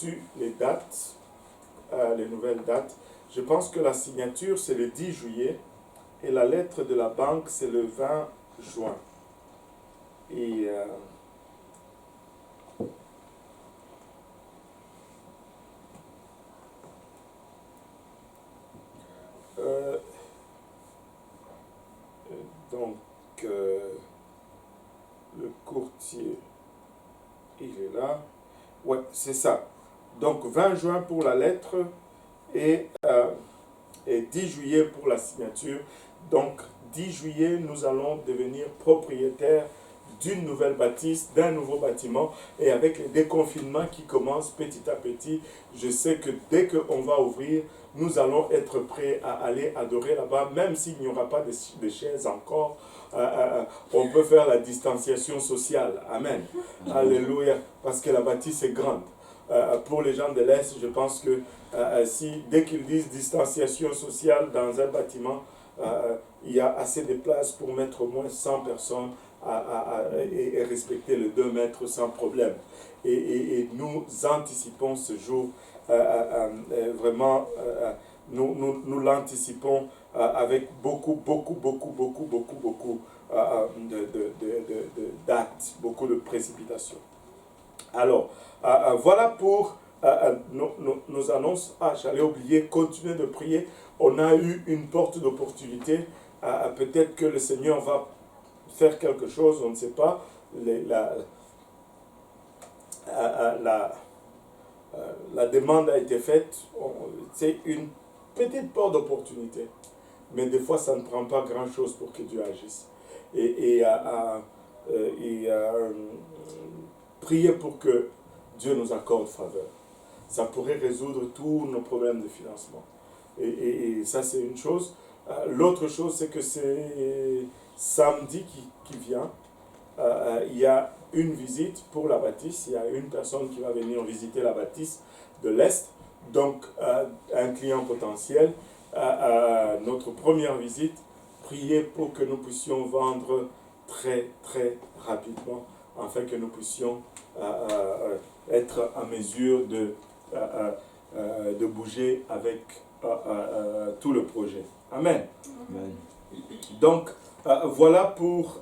reçu les dates, les nouvelles dates. Je pense que la signature, c'est le 10 juillet et la lettre de la banque, c'est le 20 juin. Et donc, le courtier, il est là. Ouais, c'est ça. Donc, 20 juin pour la lettre et 10 juillet pour la signature. Donc, 10 juillet, nous allons devenir propriétaires d'une nouvelle bâtisse, d'un nouveau bâtiment. Et avec les déconfinements qui commencent petit à petit, je sais que dès qu'on va ouvrir, nous allons être prêts à aller adorer là-bas, même s'il n'y aura pas de chaises encore. On peut faire la distanciation sociale. Amen. Alléluia. Parce que la bâtisse est grande. Pour les gens de l'Est, je pense que si dès qu'ils disent distanciation sociale dans un bâtiment, il y a assez de place pour mettre au moins 100 personnes et respecter le 2 mètres sans problème. Et nous anticipons ce jour, vraiment, nous l'anticipons avec beaucoup d'actes, beaucoup de précipitations. Alors, voilà pour nos annonces. Ah, j'allais oublier, continuez de prier. On a eu une porte d'opportunité. Peut-être que le Seigneur va faire quelque chose, on ne sait pas. La demande a été faite. C'est une petite porte d'opportunité. Mais des fois, ça ne prend pas grand-chose pour que Dieu agisse. Priez pour que Dieu nous accorde faveur. Ça pourrait résoudre tous nos problèmes de financement. Et ça, c'est une chose. L'autre chose, c'est que c'est samedi qui vient. Il y a une visite pour la bâtisse. Il y a une personne qui va venir visiter la bâtisse de l'Est. Donc, un client potentiel. Notre première visite, priez pour que nous puissions vendre très rapidement, afin que nous puissions être en mesure de bouger avec tout le projet. Amen. Amen. Donc, voilà pour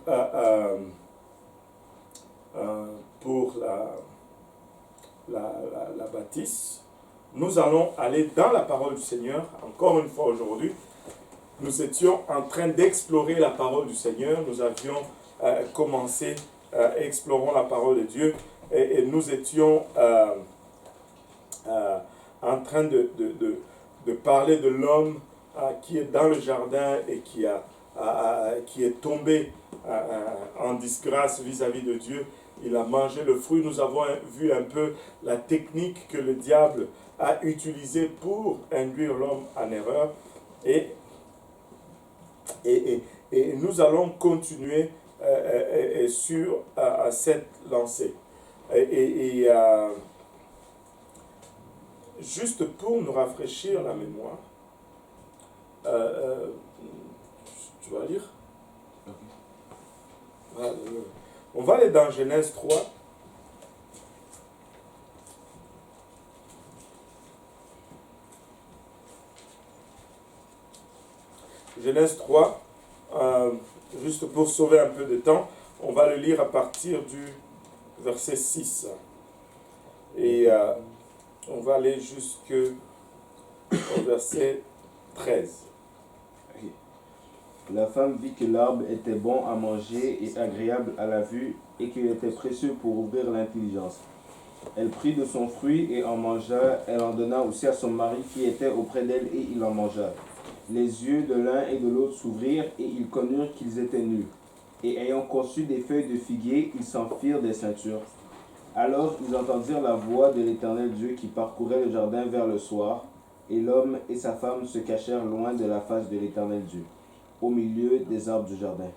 la bâtisse. Nous allons aller dans la parole du Seigneur. Encore une fois aujourd'hui, nous étions en train d'explorer la parole du Seigneur. Nous avions commencé explorons la parole de Dieu et nous étions en train de parler de l'homme qui est dans le jardin et qui est tombé en disgrâce vis-à-vis de Dieu. Il a mangé le fruit. Nous avons vu un peu la technique que le diable a utilisée pour induire l'homme en erreur. Et nous allons continuer sur cette lancée. Juste pour nous rafraîchir la mémoire, tu vas lire? On va aller dans Genèse 3. Genèse 3, juste pour sauver un peu de temps, on va le lire à partir du verset 6. Et on va aller jusqu'au verset 13. La femme vit que l'arbre était bon à manger et agréable à la vue, et qu'il était précieux pour ouvrir l'intelligence. Elle prit de son fruit et en mangea. Elle en donna aussi à son mari qui était auprès d'elle, et il en mangea. Les yeux de l'un et de l'autre s'ouvrirent, et ils connurent qu'ils étaient nus. Et ayant conçu des feuilles de figuier, ils s'en firent des ceintures. Alors ils entendirent la voix de l'Éternel Dieu qui parcourait le jardin vers le soir, et l'homme et sa femme se cachèrent loin de la face de l'Éternel Dieu, au milieu des arbres du jardin.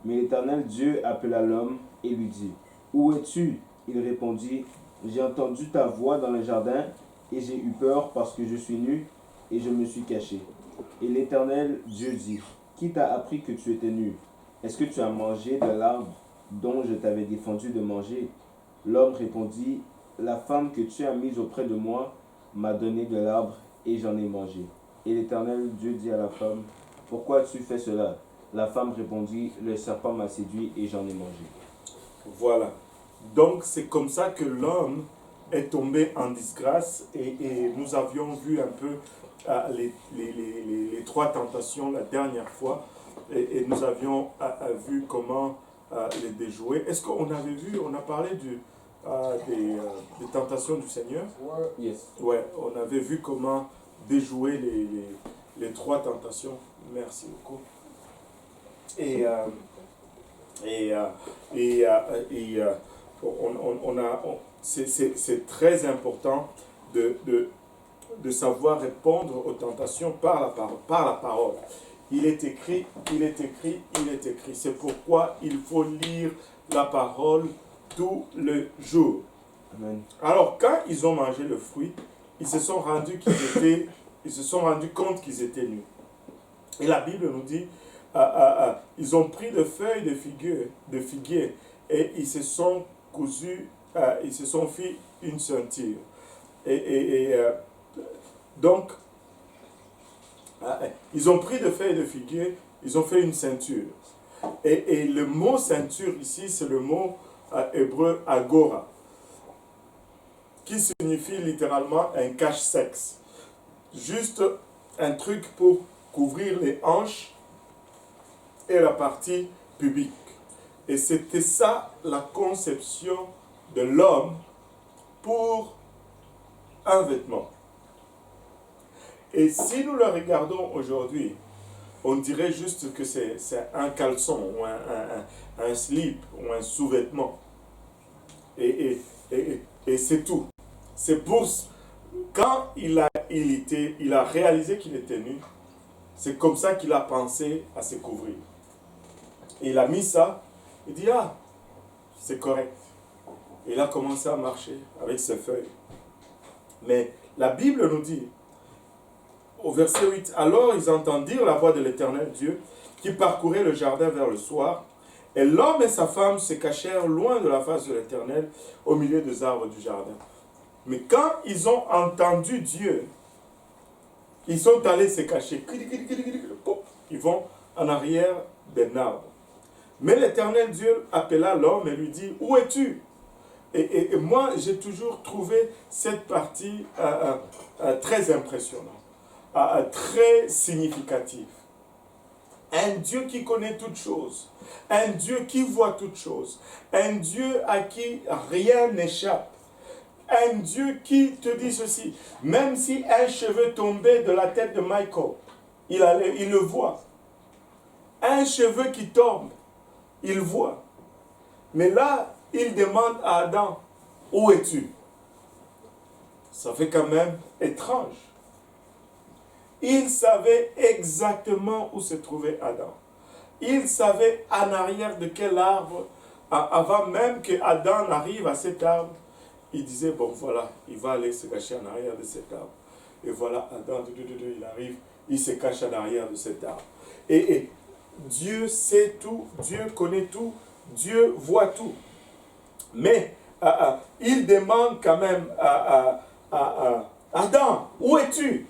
Mais l'Éternel Dieu appela l'homme et lui dit, « Où es-tu » Il répondit, « J'ai entendu ta voix dans le jardin, et j'ai eu peur parce que je suis nu, et je me suis caché. » Et l'Éternel Dieu dit, « Qui t'a appris que tu étais nu? Est-ce que tu as mangé de l'arbre dont je t'avais défendu de manger ?» L'homme répondit, la femme que tu as mise auprès de moi m'a donné de l'arbre et j'en ai mangé. Et l'Éternel Dieu dit à la femme, pourquoi as-tu fait cela? La femme répondit, le serpent m'a séduit et j'en ai mangé. Voilà. Donc c'est comme ça que l'homme est tombé en disgrâce et nous avions vu un peu les trois tentations la dernière fois et nous avions vu comment les déjouer. Est-ce qu'on avait vu, on a parlé des tentations du Seigneur? Yes. Ouais, on avait vu comment déjouer les trois tentations. Merci beaucoup. Et c'est très important de savoir répondre aux tentations par la parole. Il est écrit, il est écrit, il est écrit. C'est pourquoi il faut lire la parole tout le jour. Amen. Alors, quand ils ont mangé le fruit, ils se sont rendus compte qu'ils étaient nus. Et la Bible nous dit, ils ont pris de feuilles de figuier et ils se sont cousus, ils se sont fait une ceinture. Donc, ils ont pris de feuilles de figuier, ils ont fait une ceinture. Et le mot ceinture ici, c'est le mot hébreu agora, qui signifie littéralement un cache-sexe. Juste un truc pour couvrir les hanches et la partie pubique. Et c'était ça la conception de l'homme pour un vêtement. Et si nous le regardons aujourd'hui, on dirait juste que c'est un caleçon ou un slip ou un sous-vêtement. Et c'est tout. C'est pour... Quand il a réalisé qu'il était nu, c'est comme ça qu'il a pensé à se couvrir. Et il a mis ça, il dit, ah, c'est correct. Et il a commencé à marcher avec ses feuilles. Mais la Bible nous dit, au verset 8, alors ils entendirent la voix de l'Éternel Dieu qui parcourait le jardin vers le soir. Et l'homme et sa femme se cachèrent loin de la face de l'Éternel au milieu des arbres du jardin. Mais quand ils ont entendu Dieu, ils sont allés se cacher. Ils vont en arrière des arbres. Mais l'Éternel Dieu appela l'homme et lui dit, où es-tu? Et moi, j'ai toujours trouvé cette partie très impressionnante, très significative. Un Dieu qui connaît toutes choses, un Dieu qui voit toutes choses, un Dieu à qui rien n'échappe, un Dieu qui te dit ceci, même si un cheveu tombait de la tête de Michael, il le voit. Un cheveu qui tombe, il voit. Mais là, il demande à Adam, où es-tu? Ça fait quand même étrange. Il savait exactement où se trouvait Adam. Il savait en arrière de quel arbre, avant même que Adam n'arrive à cet arbre, il disait, bon voilà, il va aller se cacher en arrière de cet arbre. Et voilà, Adam, il arrive, il se cache en arrière de cet arbre. Et Dieu sait tout, Dieu connaît tout, Dieu voit tout. Mais il demande quand même à Adam, où es-tu?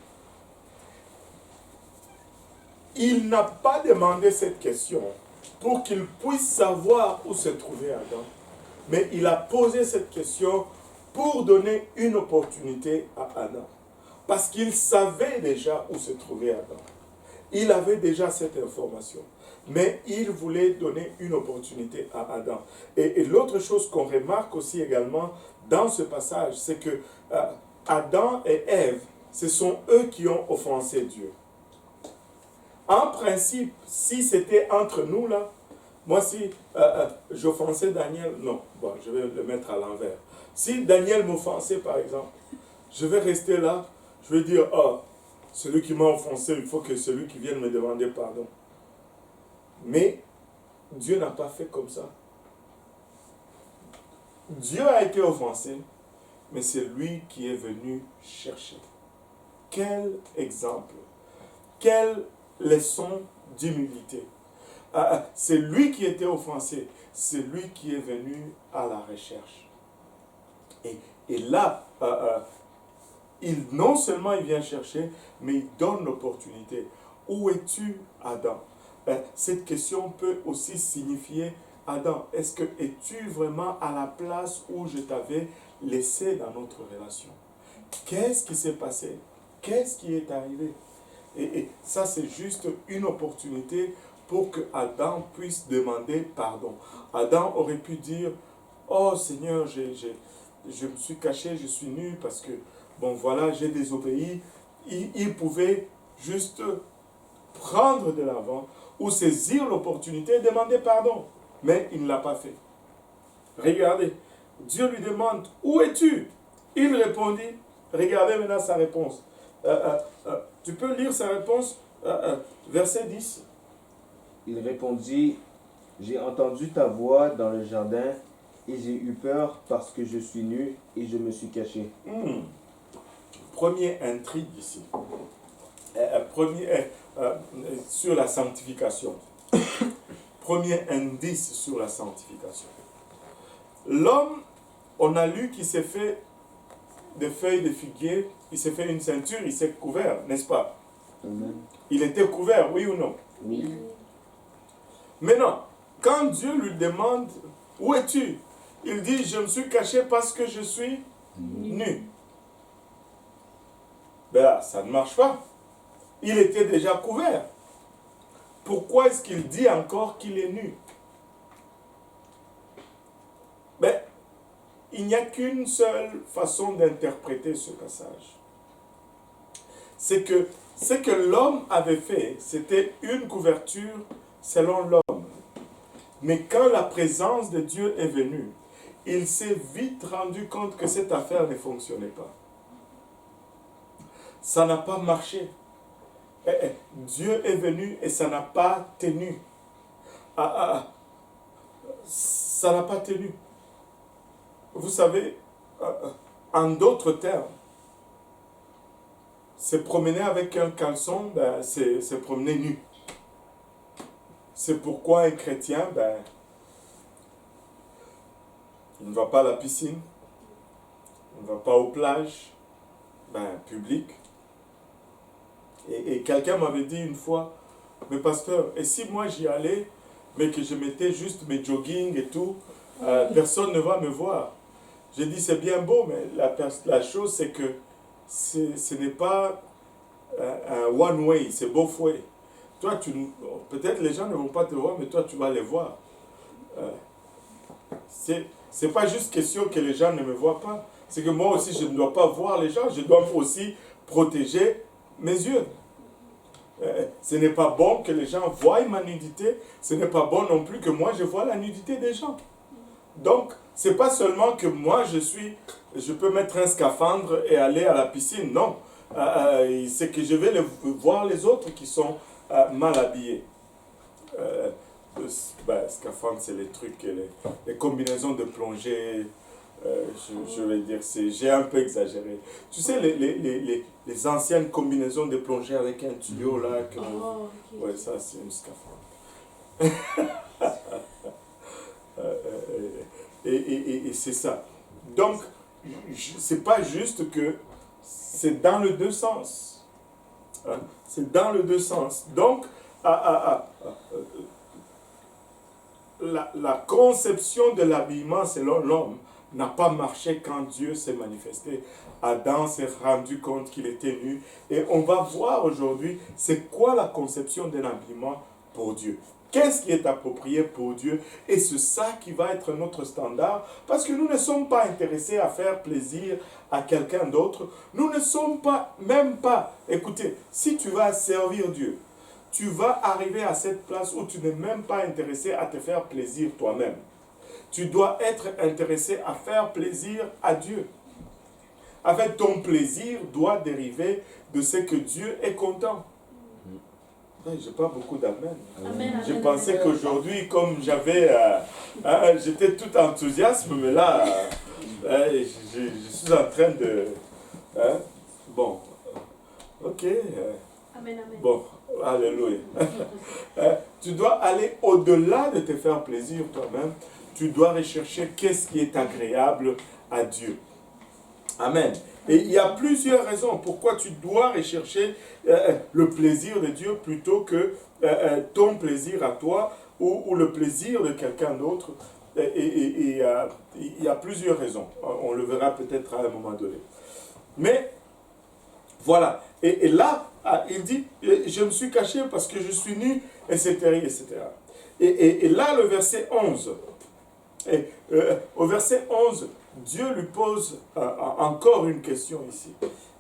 Il n'a pas demandé cette question pour qu'il puisse savoir où se trouvait Adam. Mais il a posé cette question pour donner une opportunité à Adam. Parce qu'il savait déjà où se trouvait Adam. Il avait déjà cette information. Mais il voulait donner une opportunité à Adam. Et l'autre chose qu'on remarque aussi également dans ce passage, c'est que Adam et Ève, ce sont eux qui ont offensé Dieu. En principe, si c'était entre nous là, moi si j'offensais Daniel, non, bon, je vais le mettre à l'envers. Si Daniel m'offensait par exemple, je vais rester là, je vais dire, oh, celui qui m'a offensé, il faut que celui qui vienne me demander pardon. Mais Dieu n'a pas fait comme ça. Dieu a été offensé, mais c'est lui qui est venu chercher. Quel exemple, quelle leçon d'humilité. C'est lui qui était offensé, c'est lui qui est venu à la recherche. Et Et là, non seulement il vient chercher, mais il donne l'opportunité. Où es-tu, Adam? Cette question peut aussi signifier, Adam, est-ce que es-tu vraiment à la place où je t'avais laissé dans notre relation? Qu'est-ce qui s'est passé? Qu'est-ce qui est arrivé? Et ça, c'est juste une opportunité pour que Adam puisse demander pardon. Adam aurait pu dire, oh Seigneur, je me suis caché, je suis nu parce que, bon voilà, j'ai désobéi. Il pouvait juste prendre de l'avant ou saisir l'opportunité et demander pardon. Mais il ne l'a pas fait. Regardez, Dieu lui demande, où es-tu? Il répondit, regardez maintenant sa réponse. Tu peux lire sa réponse, verset 10. Il répondit, j'ai entendu ta voix dans le jardin et j'ai eu peur parce que je suis nu et je me suis caché. Premier intrigue ici. Sur la sanctification. Premier indice sur la sanctification. L'homme, on a lu qu'il s'est fait des feuilles de figuier, il s'est fait une ceinture, il s'est couvert, n'est-ce pas? Amen. Il était couvert, oui ou non? Oui. Maintenant, quand Dieu lui demande, où es-tu? Il dit, je me suis caché parce que je suis nu. Ben là, ça ne marche pas. Il était déjà couvert. Pourquoi est-ce qu'il dit encore qu'il est nu? Ben, il n'y a qu'une seule façon d'interpréter ce passage. C'est que ce que l'homme avait fait, c'était une couverture selon l'homme. Mais quand la présence de Dieu est venue, il s'est vite rendu compte que cette affaire ne fonctionnait pas. Ça n'a pas marché. Dieu est venu et ça n'a pas tenu. Ça n'a pas tenu. Vous savez, en d'autres termes, se promener avec un caleçon, ben, c'est se promener nu. C'est pourquoi un chrétien, ben, il ne va pas à la piscine, il ne va pas aux plages, ben, publiques. Et quelqu'un m'avait dit une fois, mais pasteur, et si moi j'y allais, mais que je mettais juste mes jogging et tout, personne ne va me voir. J'ai dit, c'est bien beau, mais la chose, c'est que ce n'est pas un one way, c'est both way. Toi, peut-être les gens ne vont pas te voir, mais toi, tu vas les voir. C'est pas juste question que les gens ne me voient pas. C'est que moi aussi, je ne dois pas voir les gens. Je dois aussi protéger mes yeux. Ce n'est pas bon que les gens voient ma nudité. Ce n'est pas bon non plus que moi, je vois la nudité des gens. Donc, c'est pas seulement que moi, je peux mettre un scaphandre et aller à la piscine. Non. C'est que je vais voir les autres qui sont mal habillés. Scaphandre, c'est les trucs, les combinaisons de plongée. Je vais dire, j'ai un peu exagéré. Tu sais, les anciennes combinaisons de plongée avec un tuyau là. Okay. Ouais, ça, c'est une scaphandre. Et c'est ça. Donc, c'est pas juste que c'est dans les deux sens. Hein? C'est dans les deux sens. Donc, la conception de l'habillement selon l'homme n'a pas marché quand Dieu s'est manifesté. Adam s'est rendu compte qu'il était nu. Et on va voir aujourd'hui, c'est quoi la conception d'un habillement pour Dieu. Qu'est-ce qui est approprié pour Dieu? Et c'est ça qui va être notre standard. Parce que nous ne sommes pas intéressés à faire plaisir à quelqu'un d'autre. Nous ne sommes pas, même pas. Écoutez, si tu vas servir Dieu, tu vas arriver à cette place où tu n'es même pas intéressé à te faire plaisir toi-même. Tu dois être intéressé à faire plaisir à Dieu. En fait, ton plaisir doit dériver de ce que Dieu est content. Je n'ai pas beaucoup d'amen. Je pensais qu'aujourd'hui, comme j'étais tout enthousiasme, mais là, je suis en train de... bon, ok. Amen, amen. Bon, alléluia. Tu dois aller au-delà de te faire plaisir toi-même. Tu dois rechercher qu'est-ce qui est agréable à Dieu. Amen. Et il y a plusieurs raisons pourquoi tu dois rechercher le plaisir de Dieu plutôt que ton plaisir à toi ou le plaisir de quelqu'un d'autre. Et il y a plusieurs raisons. On le verra peut-être à un moment donné. Mais voilà. Et là, il dit, je me suis caché parce que je suis nu, etc. etc. Et là, le verset 11. Au verset 11, Dieu lui pose encore une question ici.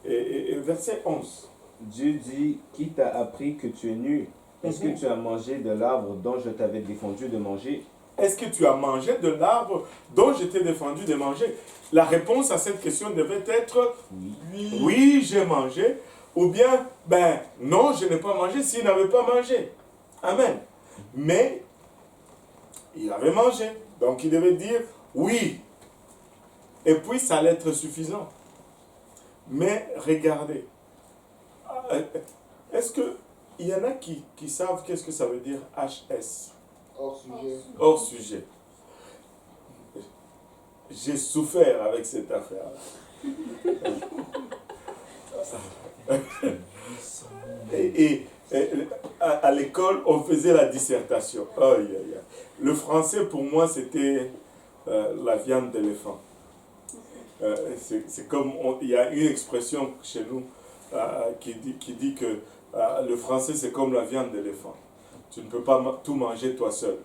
Et verset 11. Dieu dit, qui t'a appris que tu es nu? Est-ce que tu as mangé de l'arbre dont je t'avais défendu de manger? Est-ce que tu as mangé de l'arbre dont je t'ai défendu de manger? La réponse à cette question devait être oui, oui j'ai mangé. Ou bien, ben non, je n'ai pas mangé s'il n'avait pas mangé. Amen. Mais il avait mangé. Donc il devait dire oui. Et puis ça allait être suffisant. Mais regardez. Est-ce qu'il y en a qui savent qu'est-ce que ça veut dire HS? Hors sujet. Hors sujet. J'ai souffert avec cette affaire-là. et à l'école, on faisait la dissertation. Oh, yeah, yeah. Le français, pour moi, c'était la viande d'éléphant. C'est comme, il y a une expression chez nous qui dit que le français, c'est comme la viande d'éléphant. Tu ne peux pas tout manger toi seul.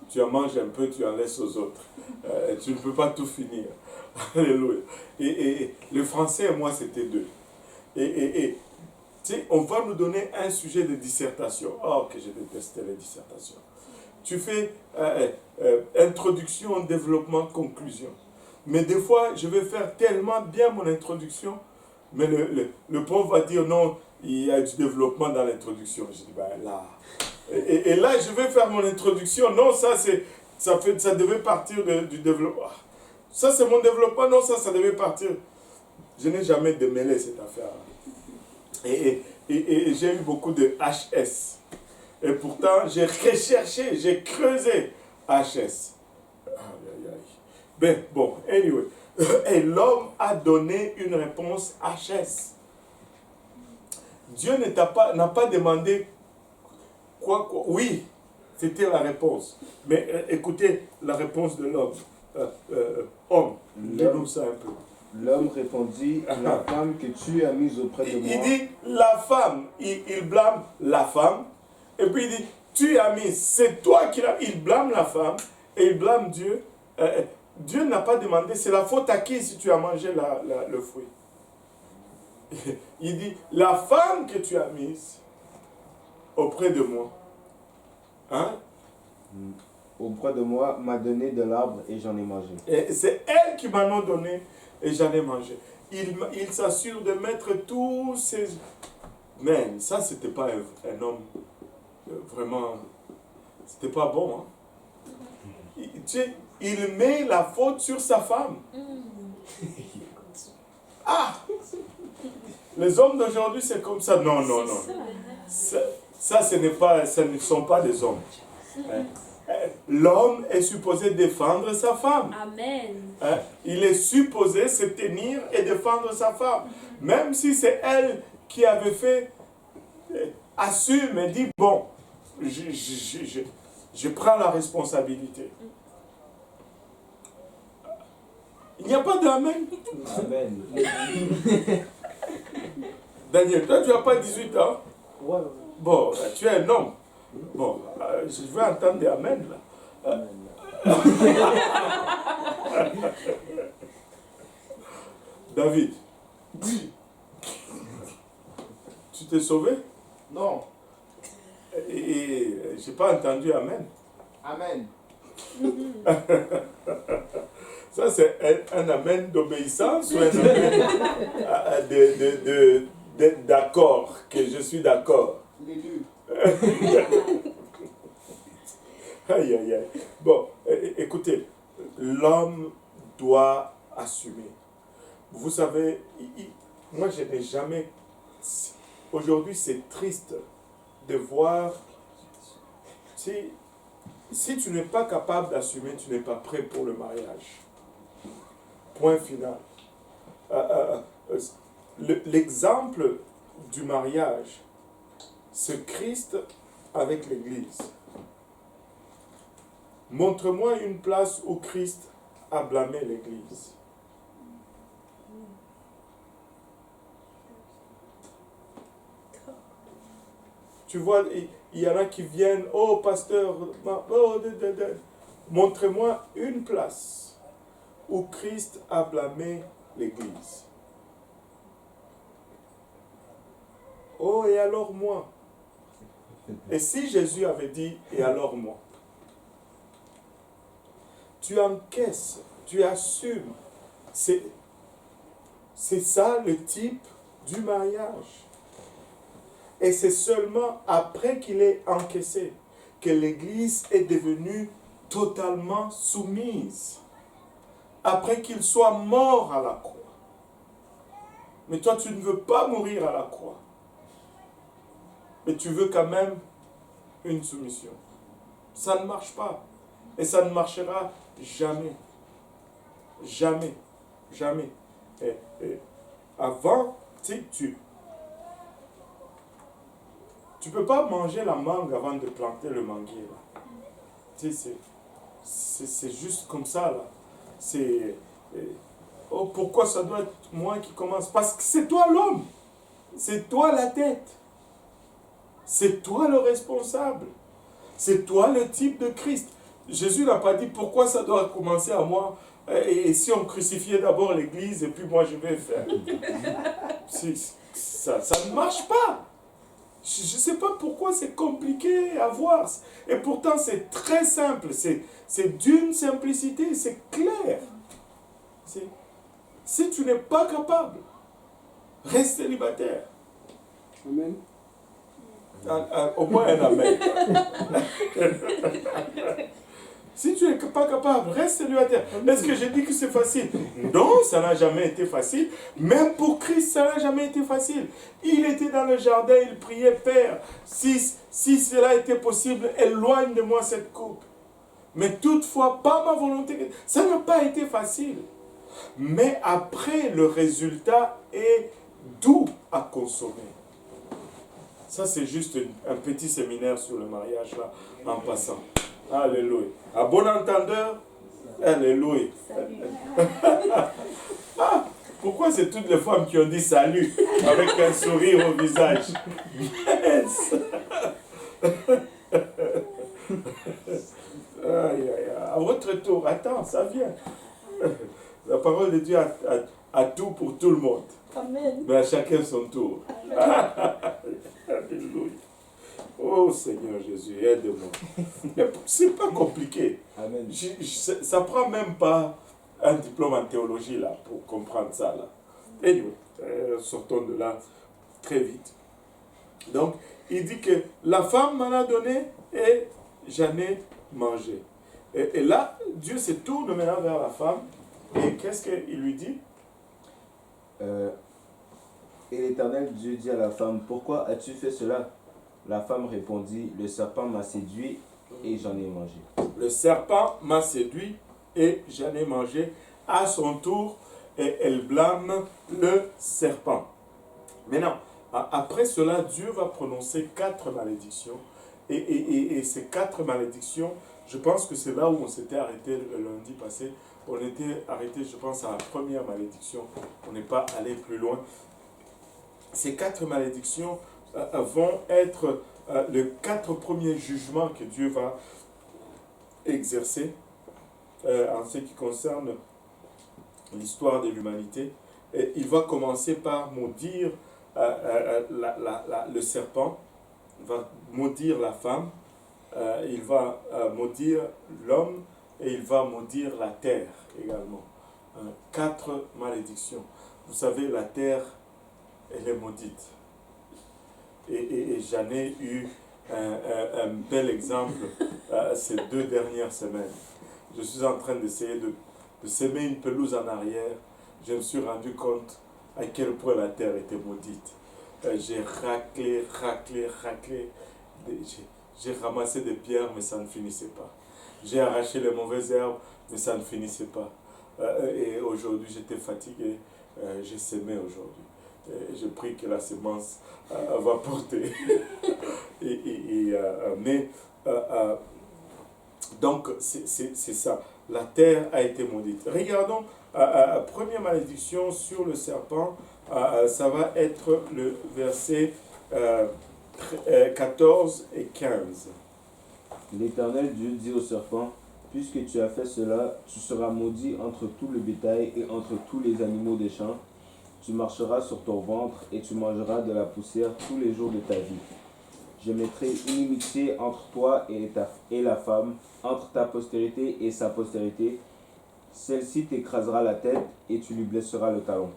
Tu en manges un peu, tu en laisses aux autres. Tu ne peux pas tout finir. Alléluia. Et le français et moi, c'était deux. Et tu sais, on va nous donner un sujet de dissertation. Oh, que je détestais les dissertations. Tu fais introduction, développement, conclusion. Mais des fois, je vais faire tellement bien mon introduction, mais le prof va dire non, il y a du développement dans l'introduction. Je dis, ben là. Et là, je vais faire mon introduction. Non, ça devait partir du développement. Ça, c'est mon développement. Non, ça devait partir. Je n'ai jamais démêlé cette affaire. Et j'ai eu beaucoup de HS. Et pourtant, j'ai recherché, j'ai creusé HS. Ben, bon, anyway. Et l'homme a donné une réponse HS. Dieu n'a pas demandé quoi. Oui, c'était la réponse. Mais écoutez la réponse de l'homme. Homme, dis-nous ça un peu. L'homme répondit, la femme que tu as mise auprès de moi. Il dit, la femme, il blâme la femme. Et puis il dit, tu as mis, c'est toi qui l'as. Il blâme la femme et il blâme Dieu. Dieu n'a pas demandé, c'est la faute à qui si tu as mangé le fruit. Il dit, la femme que tu as mise auprès de moi, hein? Auprès de moi, m'a donné de l'arbre et j'en ai mangé. Et c'est elle qui m'en a donné et j'en ai mangé. Il s'assure de mettre tous ces... Mais ça, c'était pas un homme vraiment... C'était pas bon, hein? Tu sais, il met la faute sur sa femme. Ah! Les hommes d'aujourd'hui, c'est comme ça. Non, non, non. Ça, ce ne sont pas des hommes. L'homme est supposé défendre sa femme. Amen. Il est supposé se tenir et défendre sa femme. Même si c'est elle qui avait fait, assume et dit, bon, je prends la responsabilité. Il n'y a pas d'amen. Amen. Daniel, toi tu n'as pas 18 ans. Ouais. Bon, tu es un homme. Bon, je vais entendre des amen là. David, tu t'es sauvé? Non. Et je n'ai pas entendu amen. Amen. Ça, c'est un amen d'obéissance ou un amen d'être d'accord, que je suis d'accord? Les deux. Aïe, aïe, aïe. Bon, écoutez, l'homme doit assumer. Vous savez, moi, je n'ai jamais... Aujourd'hui, c'est triste de voir... Si tu n'es pas capable d'assumer, tu n'es pas prêt pour le mariage. Point final. l'exemple du mariage, c'est Christ avec l'Église. Montre-moi une place où Christ a blâmé l'Église. Tu vois, il y en a qui viennent, oh pasteur, montrez-moi une place où Christ a blâmé l'Église. Oh, et alors moi? Et si Jésus avait dit, et alors moi? Tu encaisses, tu assumes. C'est ça le type du mariage. Et c'est seulement après qu'il ait encaissé que l'Église est devenue totalement soumise. Après qu'il soit mort à la croix. Mais toi, tu ne veux pas mourir à la croix. Mais tu veux quand même une soumission. Ça ne marche pas. Et ça ne marchera jamais. Jamais. Jamais. Et avant, tu ne peux pas manger la mangue avant de planter le manguier. C'est juste comme ça. Là. Oh, pourquoi ça doit être moi qui commence? Parce que c'est toi l'homme. C'est toi la tête. C'est toi le responsable. C'est toi le type de Christ. Jésus n'a pas dit pourquoi ça doit commencer à moi. Et si on crucifiait d'abord l'Église et puis moi je vais faire. Ça ne marche pas. Je ne sais pas pourquoi c'est compliqué à voir. Et pourtant c'est très simple. C'est d'une simplicité, c'est clair. Si tu n'es pas capable, reste célibataire. Amen. Au moins un amen. Si tu n'es pas capable, reste célibataire. Est-ce que j'ai dit que c'est facile? Non, ça n'a jamais été facile. Même pour Christ, ça n'a jamais été facile. Il était dans le jardin, il priait, Père, si cela était possible, éloigne de moi cette coupe. Mais toutefois, pas ma volonté. Ça n'a pas été facile. Mais après, le résultat est doux à consommer. Ça, c'est juste un petit séminaire sur le mariage, là, en passant. Alléluia. À bon entendeur, alléluia. Ah, pourquoi c'est toutes les femmes qui ont dit salut avec un sourire au visage? Yes. Aïe, aïe, à votre tour, attends, ça vient. La parole de Dieu a tout pour tout le monde. Amen. Mais à chacun son tour. Alléluia. Oh Seigneur Jésus, aide-moi. C'est pas compliqué. Amen. Ça prend même pas un diplôme en théologie là pour comprendre ça là. Anyway, sortons de là très vite. Donc, il dit que la femme m'en a donné et j'en ai mangé. Et là, Dieu se tourne maintenant vers la femme et qu'est-ce qu'il lui dit? Et l'Éternel Dieu dit à la femme, pourquoi as-tu fait cela? La femme répondit, le serpent m'a séduit et j'en ai mangé. Le serpent m'a séduit et j'en ai mangé. À son tour, et elle blâme le serpent. Maintenant, après cela, Dieu va prononcer 4 malédictions. Et ces 4 malédictions, je pense que c'est là où on s'était arrêté le lundi passé. On était arrêté, je pense, à la première malédiction. On n'est pas allé plus loin. Ces 4 malédictions vont être les 4 premiers jugements que Dieu va exercer en ce qui concerne l'histoire de l'humanité. Et il va commencer par maudire le serpent, il va maudire la femme, il va maudire l'homme et il va maudire la terre également. 4 malédictions. Vous savez, la terre, elle est maudite. Et j'en ai eu un bel exemple ces 2 dernières semaines. Je suis en train d'essayer de semer une pelouse en arrière. Je me suis rendu compte à quel point la terre était maudite. J'ai raclé. J'ai ramassé des pierres, mais ça ne finissait pas. J'ai arraché les mauvaises herbes, mais ça ne finissait pas. Et aujourd'hui, j'étais fatigué. j'ai semé aujourd'hui. Je prie que la semence va porter. Donc, c'est ça. La terre a été maudite. Regardons, première malédiction sur le serpent, ça va être le verset 14 et 15. L'Éternel Dieu dit au serpent, puisque tu as fait cela, tu seras maudit entre tout le bétail et entre tous les animaux des champs. Tu marcheras sur ton ventre et tu mangeras de la poussière tous les jours de ta vie. Je mettrai inimitié entre toi et la femme, entre ta postérité et sa postérité. Celle-ci t'écrasera la tête et tu lui blesseras le talon.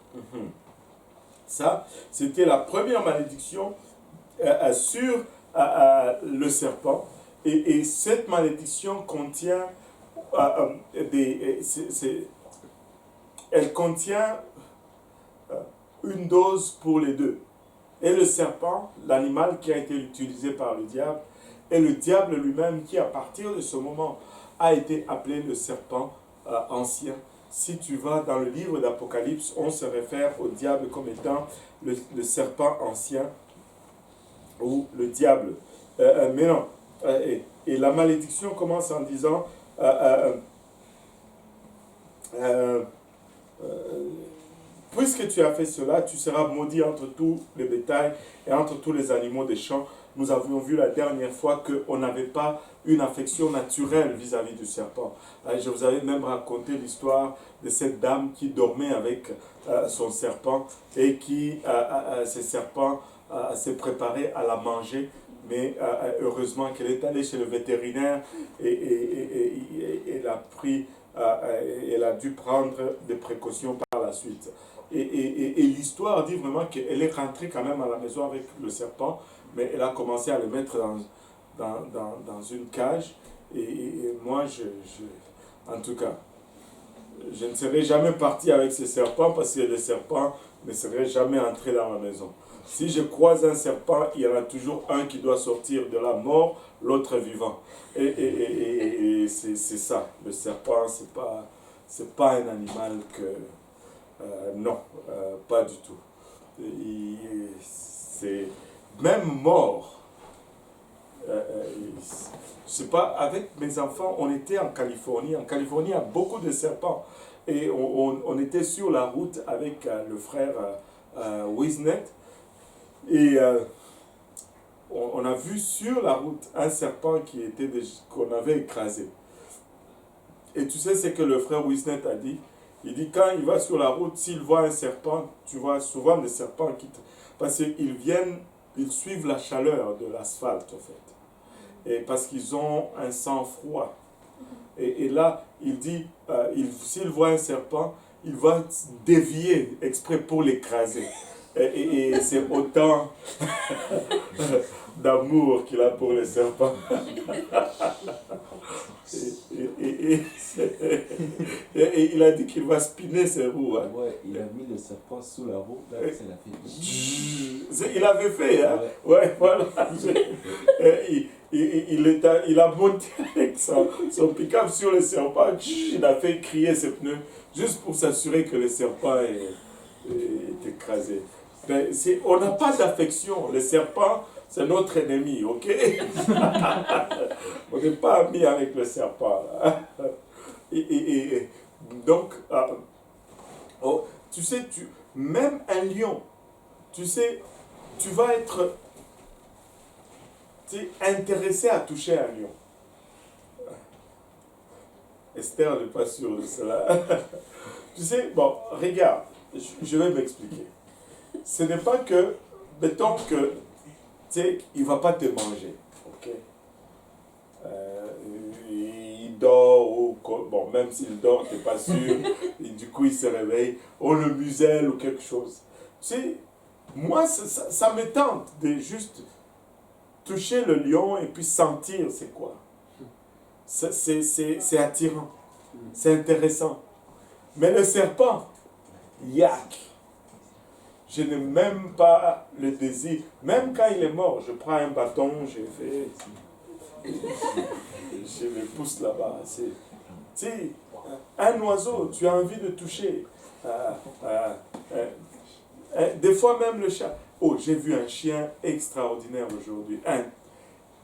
Ça, c'était la première malédiction sur le serpent. Et cette malédiction contient elle contient une dose pour les deux. Et le serpent, l'animal qui a été utilisé par le diable, et le diable lui-même qui, à partir de ce moment, a été appelé le serpent ancien. Si tu vas dans le livre d'Apocalypse, on se réfère au diable comme étant le serpent ancien ou le diable. Mais non. Et la malédiction commence en disant puisque tu as fait cela, tu seras maudit entre tout le bétail et entre tous les animaux des champs. Nous avions vu la dernière fois qu'on n'avait pas une affection naturelle vis-à-vis du serpent. Je vous avais même raconté l'histoire de cette dame qui dormait avec son serpent et qui, ce serpent, s'est préparé à la manger. Mais heureusement qu'elle est allée chez le vétérinaire et elle a dû prendre des précautions par la suite. Et l'histoire dit vraiment qu'elle est rentrée quand même à la maison avec le serpent, mais elle a commencé à le mettre dans une cage. Et moi, en tout cas, je ne serais jamais parti avec ce serpent parce que le serpent ne serait jamais entré dans ma maison. Si je croise un serpent, il y en a toujours un qui doit sortir de la mort, l'autre vivant. Et c'est ça. Le serpent, c'est pas un animal que... non, pas du tout. C'est même mort. Je sais pas, avec mes enfants, on était en Californie. En Californie, il y a beaucoup de serpents. Et on était sur la route avec le frère Wisnet. Et on a vu sur la route un serpent qu'on avait écrasé. Et tu sais ce que le frère Wisnet a dit? Il dit quand il va sur la route, s'il voit un serpent, tu vois souvent des serpents parce ils suivent la chaleur de l'asphalte en fait. Et parce qu'ils ont un sang froid. Et là, il dit, s'il voit un serpent, il va dévier exprès pour l'écraser. Et c'est autant d'amour qu'il a pour les serpents. Et il a dit qu'il va spinner ses roues. Hein. Ouais, il a mis le serpent sous la roue, là, c'est la fête. Il avait fait, hein? Ouais, voilà. Il a monté avec son pick-up sur le serpent, il a fait crier ses pneus, juste pour s'assurer que le serpent est écrasé. Mais on n'a pas d'affection. Le serpent, c'est notre ennemi, ok? On n'est pas amis avec le serpent. Donc, tu sais, même un lion, tu sais, tu vas être intéressé à toucher un lion. Esther n'est pas sûre de cela. Tu sais, bon, regarde, je vais m'expliquer. Ce n'est pas que, mettons que, tu sais, il ne va pas te manger, ok? Il dort, ou bon, même s'il dort, tu n'es pas sûr, et du coup il se réveille, on le muselle ou quelque chose. Tu sais, moi, ça me tente de juste toucher le lion et puis sentir c'est quoi. C'est attirant, c'est intéressant. Mais le serpent, yak! Je n'ai même pas le désir. Même quand il est mort, je prends un bâton, je le pousse là-bas. Tu sais, un oiseau, tu as envie de toucher. Des fois même le chat. Oh, j'ai vu un chien extraordinaire aujourd'hui. Un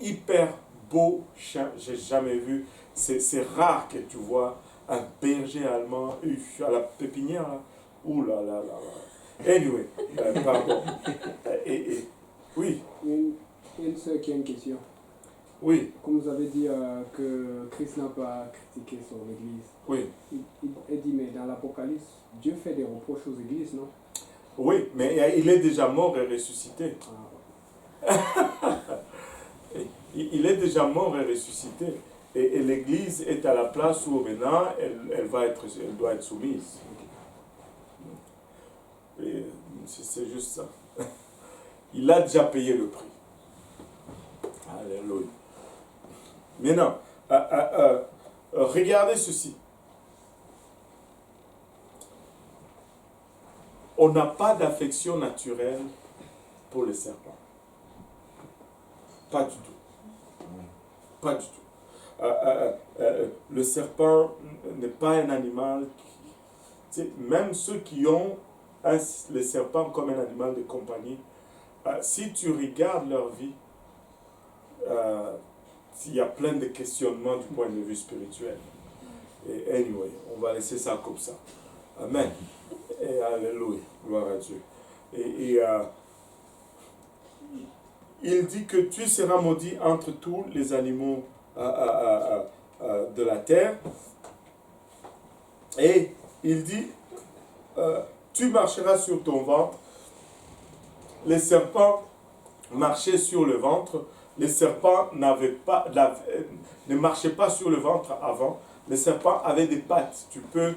hyper beau chien. J'ai jamais vu. C'est rare que tu vois un berger allemand à la pépinière. Là. Ouh là là là là. Anyway, pardon. Oui, Une seule qui a une question. oui, Comme vous avez dit que Christ n'a pas critiqué sur l'Église, oui. il dit, mais dans l'Apocalypse, Dieu fait des reproches aux Églises, non? Oui, mais il est déjà mort et ressuscité. Il est déjà mort et ressuscité. Et l'Église est à la place où maintenant elle doit être soumise. C'est juste ça. Il a déjà payé le prix. Alléluia. Maintenant, regardez ceci. On n'a pas d'affection naturelle pour les serpents. Pas du tout. Pas du tout. Le serpent n'est pas un animal qui... Même ceux qui ont les serpents comme un animal de compagnie, si tu regardes leur vie, il y a plein de questionnements du point de vue spirituel. Et anyway, on va laisser ça comme ça. Amen. Et alléluia, gloire à Dieu. Il dit que tu seras maudit entre tous les animaux de la terre. Et il dit, tu marcheras sur ton ventre. Les serpents marchaient sur le ventre. Les serpents ne marchaient pas sur le ventre avant. Les serpents avaient des pattes. Tu peux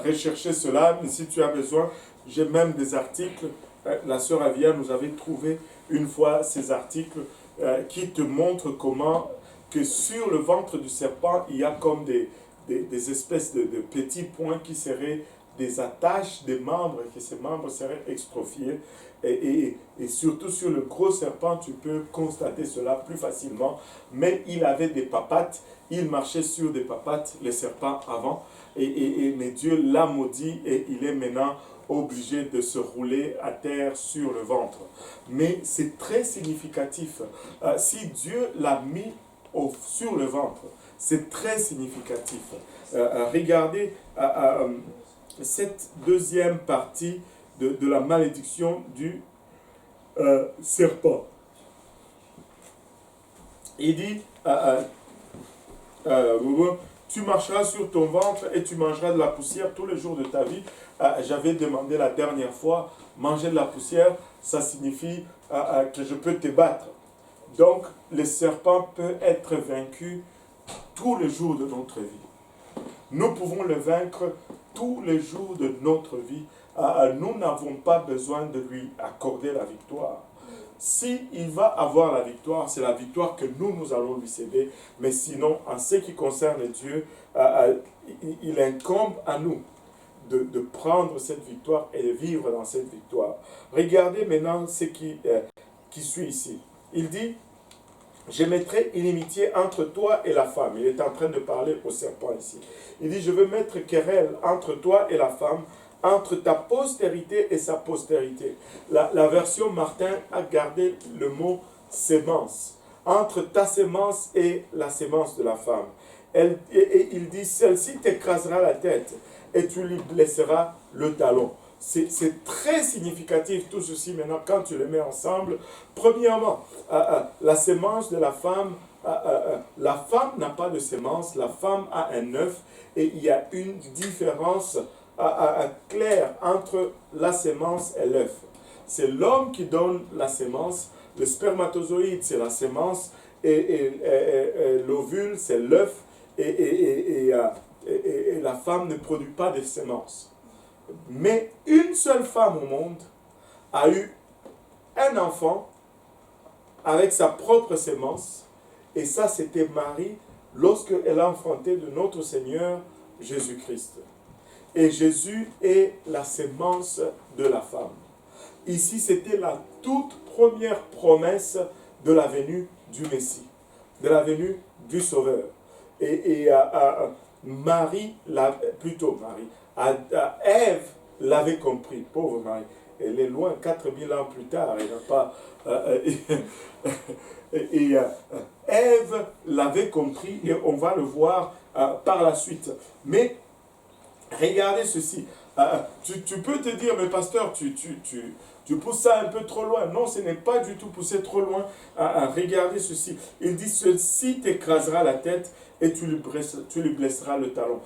rechercher cela, mais si tu as besoin, j'ai même des articles. La sœur Avia nous avait trouvé une fois ces articles qui te montrent comment que sur le ventre du serpent, il y a comme des espèces de petits points qui seraient des attaches des membres, et que ces membres seraient extrophiés. Et surtout sur le gros serpent, tu peux constater cela plus facilement. Mais il avait des papates, il marchait sur des papates, les serpents avant. Mais Dieu l'a maudit et il est maintenant obligé de se rouler à terre sur le ventre. Mais c'est très significatif. Si Dieu l'a mis sur le ventre, c'est très significatif. Regardez cette deuxième partie de la malédiction du serpent. Il dit, tu marcheras sur ton ventre et tu mangeras de la poussière tous les jours de ta vie. J'avais demandé la dernière fois, manger de la poussière, ça signifie que je peux te battre. Donc, le serpent peut être vaincu tous les jours de notre vie. Nous pouvons le vaincre tous les jours de notre vie. Nous n'avons pas besoin de lui accorder la victoire. S'il va avoir la victoire, c'est la victoire que nous allons lui céder. Mais sinon, en ce qui concerne Dieu, il incombe à nous de prendre cette victoire et de vivre dans cette victoire. Regardez maintenant ce qui suit ici. Il dit, je mettrai inimitié entre toi et la femme. Il est en train de parler au serpent ici. Il dit, je veux mettre querelle entre toi et la femme, entre ta postérité et sa postérité. La version Martin a gardé le mot sémence. Entre ta sémence et la sémence de la femme. Et il dit, celle-ci t'écrasera la tête et tu lui blesseras le talon. C'est très significatif tout ceci maintenant quand tu les mets ensemble. Premièrement, la sémence de la femme n'a pas de sémence, la femme a un œuf et il y a une différence claire entre la sémence et l'œuf. C'est l'homme qui donne la sémence, le spermatozoïde c'est la sémence et l'ovule c'est l'œuf et la femme ne produit pas de sémence. Mais une seule femme au monde a eu un enfant avec sa propre sémence. Et ça, c'était Marie lorsqu'elle a enfanté de notre Seigneur Jésus-Christ. Et Jésus est la sémence de la femme. Ici, c'était la toute première promesse de la venue du Messie, de la venue du Sauveur. Ève l'avait compris. Pauvre Marie. Elle est loin, 4000 ans plus tard. Elle n'a pas... Ève l'avait compris et on va le voir par la suite. Mais regardez ceci. Tu peux te dire, mais pasteur, tu pousses ça un peu trop loin. Non, ce n'est pas du tout poussé trop loin. Regardez ceci. Il dit, ceci t'écrasera la tête et tu lui blesseras le talon.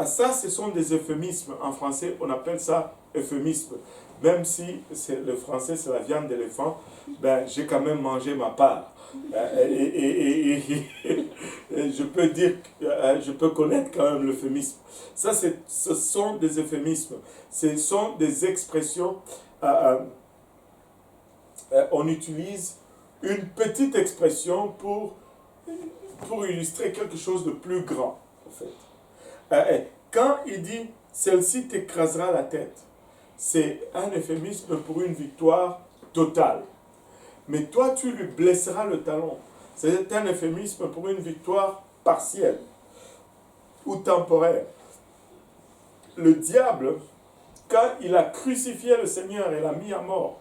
Ça, ce sont des euphémismes. En français, on appelle ça euphémisme. Même si le français, c'est la viande d'éléphant, ben, j'ai quand même mangé ma part. Je peux dire, je peux connaître quand même l'euphémisme. Ça, ce sont des euphémismes. Ce sont des expressions. On utilise une petite expression pour illustrer quelque chose de plus grand, en fait. Quand il dit « celle-ci t'écrasera la tête », c'est un euphémisme pour une victoire totale. Mais toi, tu lui blesseras le talon. C'est un euphémisme pour une victoire partielle ou temporaire. Le diable, quand il a crucifié le Seigneur et l'a mis à mort,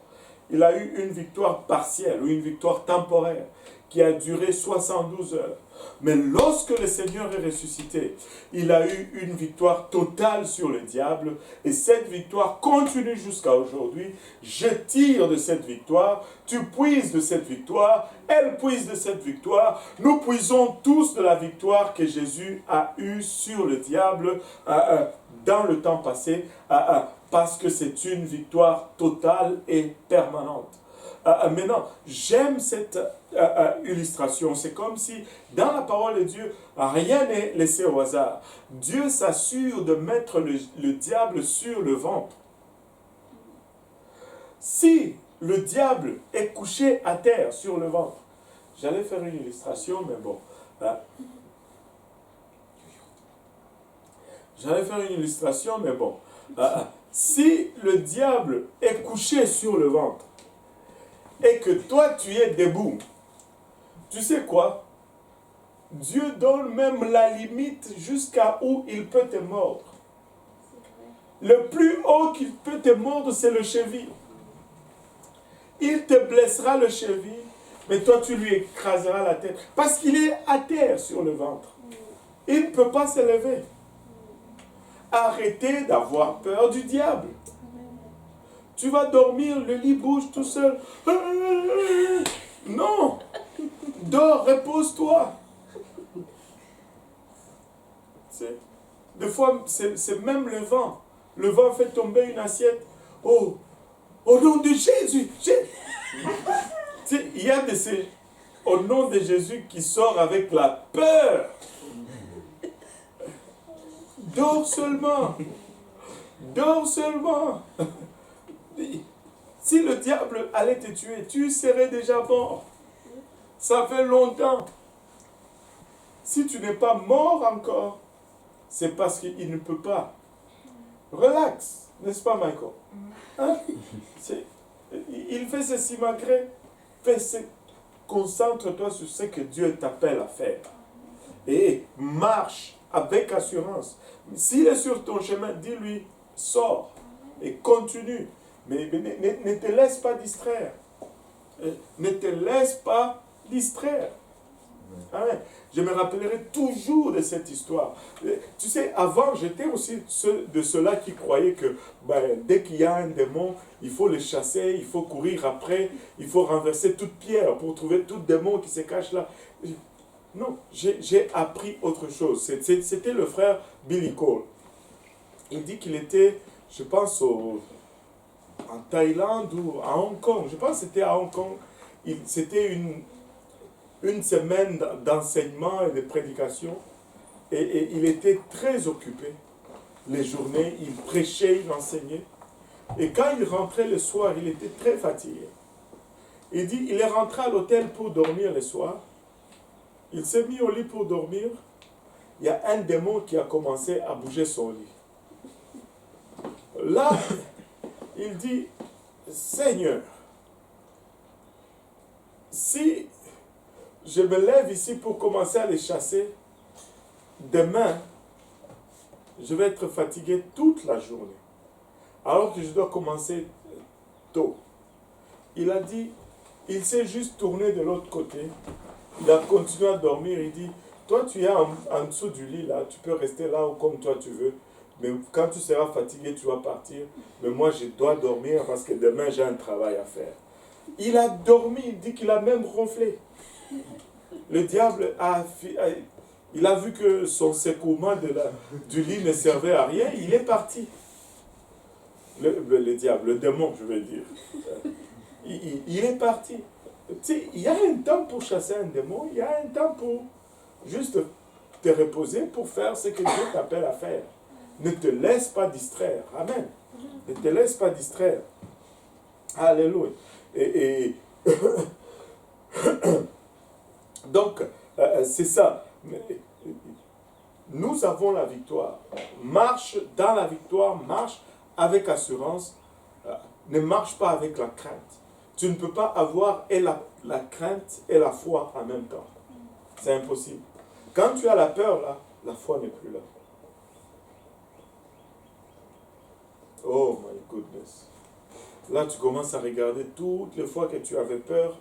il a eu une victoire partielle ou une victoire temporaire qui a duré 72 heures. Mais lorsque le Seigneur est ressuscité, il a eu une victoire totale sur le diable et cette victoire continue jusqu'à aujourd'hui. Je tire de cette victoire, tu puises de cette victoire, elle puise de cette victoire. Nous puisons tous de la victoire que Jésus a eue sur le diable dans le temps passé parce que c'est une victoire totale et permanente. Maintenant, j'aime cette illustration. C'est comme si, dans la parole de Dieu, rien n'est laissé au hasard. Dieu s'assure de mettre le diable sur le ventre. Si le diable est couché à terre sur le ventre, j'allais faire une illustration, mais bon. Si le diable est couché sur le ventre, et que toi tu es debout, tu sais quoi? Dieu donne même la limite jusqu'à où il peut te mordre. Le plus haut qu'il peut te mordre, c'est le cheville. Il te blessera le cheville, mais toi tu lui écraseras la tête. Parce qu'il est à terre sur le ventre. Il ne peut pas se lever. Arrêtez d'avoir peur du diable. Tu vas dormir, le lit bouge tout seul. Non! Dors, repose-toi. Des fois, c'est même le vent. Le vent fait tomber une assiette. Oh, au nom de Jésus! Il y a de ces au nom de Jésus qui sort avec la peur. Dors seulement. Dors seulement. Si le diable allait te tuer, tu serais déjà mort. Ça fait longtemps. Si tu n'es pas mort encore, c'est parce qu'il ne peut pas. Relax, n'est-ce pas, Michael? Hein? Il fait ceci malgré. Concentre-toi sur ce que Dieu t'appelle à faire. Et marche avec assurance. S'il est sur ton chemin, dis-lui, sors et continue. Mais ne te laisse pas distraire. Ne te laisse pas distraire. Amen. Je me rappellerai toujours de cette histoire. Tu sais, avant, j'étais aussi de ceux-là qui croyaient que dès qu'il y a un démon, il faut le chasser, il faut courir après, il faut renverser toute pierre pour trouver tout démon qui se cache là. Non, j'ai appris autre chose. C'était le frère Billy Cole. Il dit qu'il était, je pense, en Thaïlande ou à Hong Kong. Je pense que c'était à Hong Kong. C'était une semaine d'enseignement et de prédication. Et il était très occupé. Les journées, il prêchait, il enseignait. Et quand il rentrait le soir, il était très fatigué. Il dit, il est rentré à l'hôtel pour dormir le soir. Il s'est mis au lit pour dormir. Il y a un démon qui a commencé à bouger son lit. Là, il dit, Seigneur, si je me lève ici pour commencer à les chasser, demain, je vais être fatigué toute la journée. alors que je dois commencer tôt. Il a dit, il s'est juste tourné de l'autre côté. Il a continué à dormir. Il dit, toi tu es en dessous du lit là, tu peux rester là ou comme toi tu veux. Mais quand tu seras fatigué, tu vas partir. Mais moi je dois dormir parce que demain j'ai un travail à faire. Il a dormi, il dit qu'il a même ronflé. Le diable il a vu que son secouement du lit ne servait à rien, il est parti. Le diable, le démon, je veux dire. Il est parti. Tu sais, il y a un temps pour chasser un démon, il y a un temps pour juste te reposer, pour faire ce que Dieu t'appelle à faire. Ne te laisse pas distraire. Amen. Ne te laisse pas distraire. Alléluia. Et donc, c'est ça. Nous avons la victoire. Marche dans la victoire, marche avec assurance. Ne marche pas avec la crainte. Tu ne peux pas avoir et la crainte et la foi en même temps. C'est impossible. Quand tu as la peur, là, la foi n'est plus là. Oh my goodness. Là, tu commences à regarder toutes les fois que tu avais peur.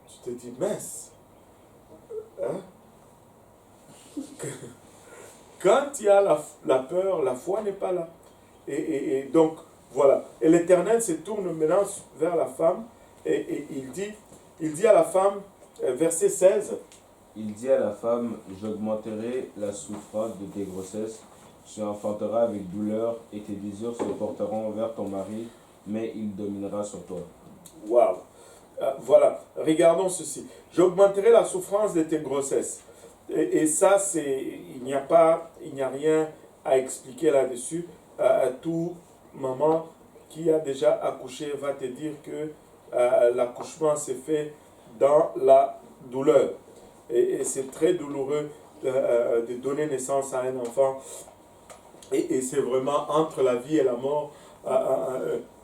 Tu te dis, mince. Hein? Quand il y a la peur, la foi n'est pas là. Et donc, voilà. Et l'Éternel se tourne maintenant vers la femme et il dit à la femme, verset 16, Il dit à la femme, j'augmenterai la souffrance de tes grossesses, tu enfanteras avec douleur et tes désirs se porteront vers ton mari, mais il dominera sur toi. Waouh! Voilà, regardons ceci. J'augmenterai la souffrance de tes grossesses. Et ça, il n'y a rien à expliquer là-dessus. Tout maman qui a déjà accouché va te dire que l'accouchement s'est fait dans la douleur. Et c'est très douloureux de donner naissance à un enfant. Et c'est vraiment entre la vie et la mort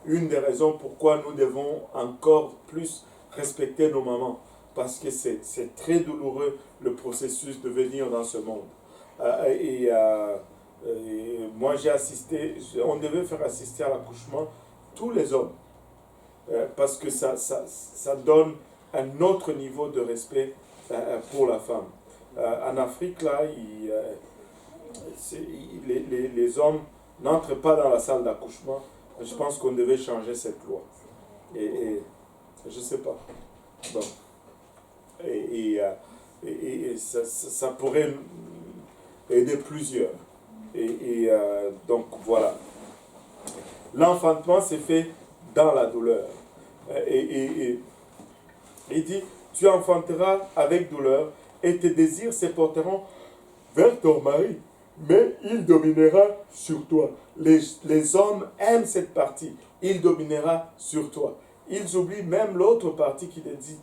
une des raisons pourquoi nous devons encore plus respecter nos mamans. Parce que c'est très douloureux le processus de venir dans ce monde. Et moi j'ai assisté, on devait faire assister à l'accouchement tous les hommes. Parce que ça donne un autre niveau de respect pour la femme. En Afrique, là, les hommes n'entrent pas dans la salle d'accouchement. Je pense qu'on devait changer cette loi. Et je ne sais pas. Bon. Et ça pourrait aider plusieurs. Donc voilà. L'enfantement s'est fait dans la douleur. Il dit, tu enfanteras avec douleur et tes désirs se porteront vers ton mari, mais il dominera sur toi. Les hommes aiment cette partie. Il dominera sur toi. Ils oublient même l'autre partie qui dit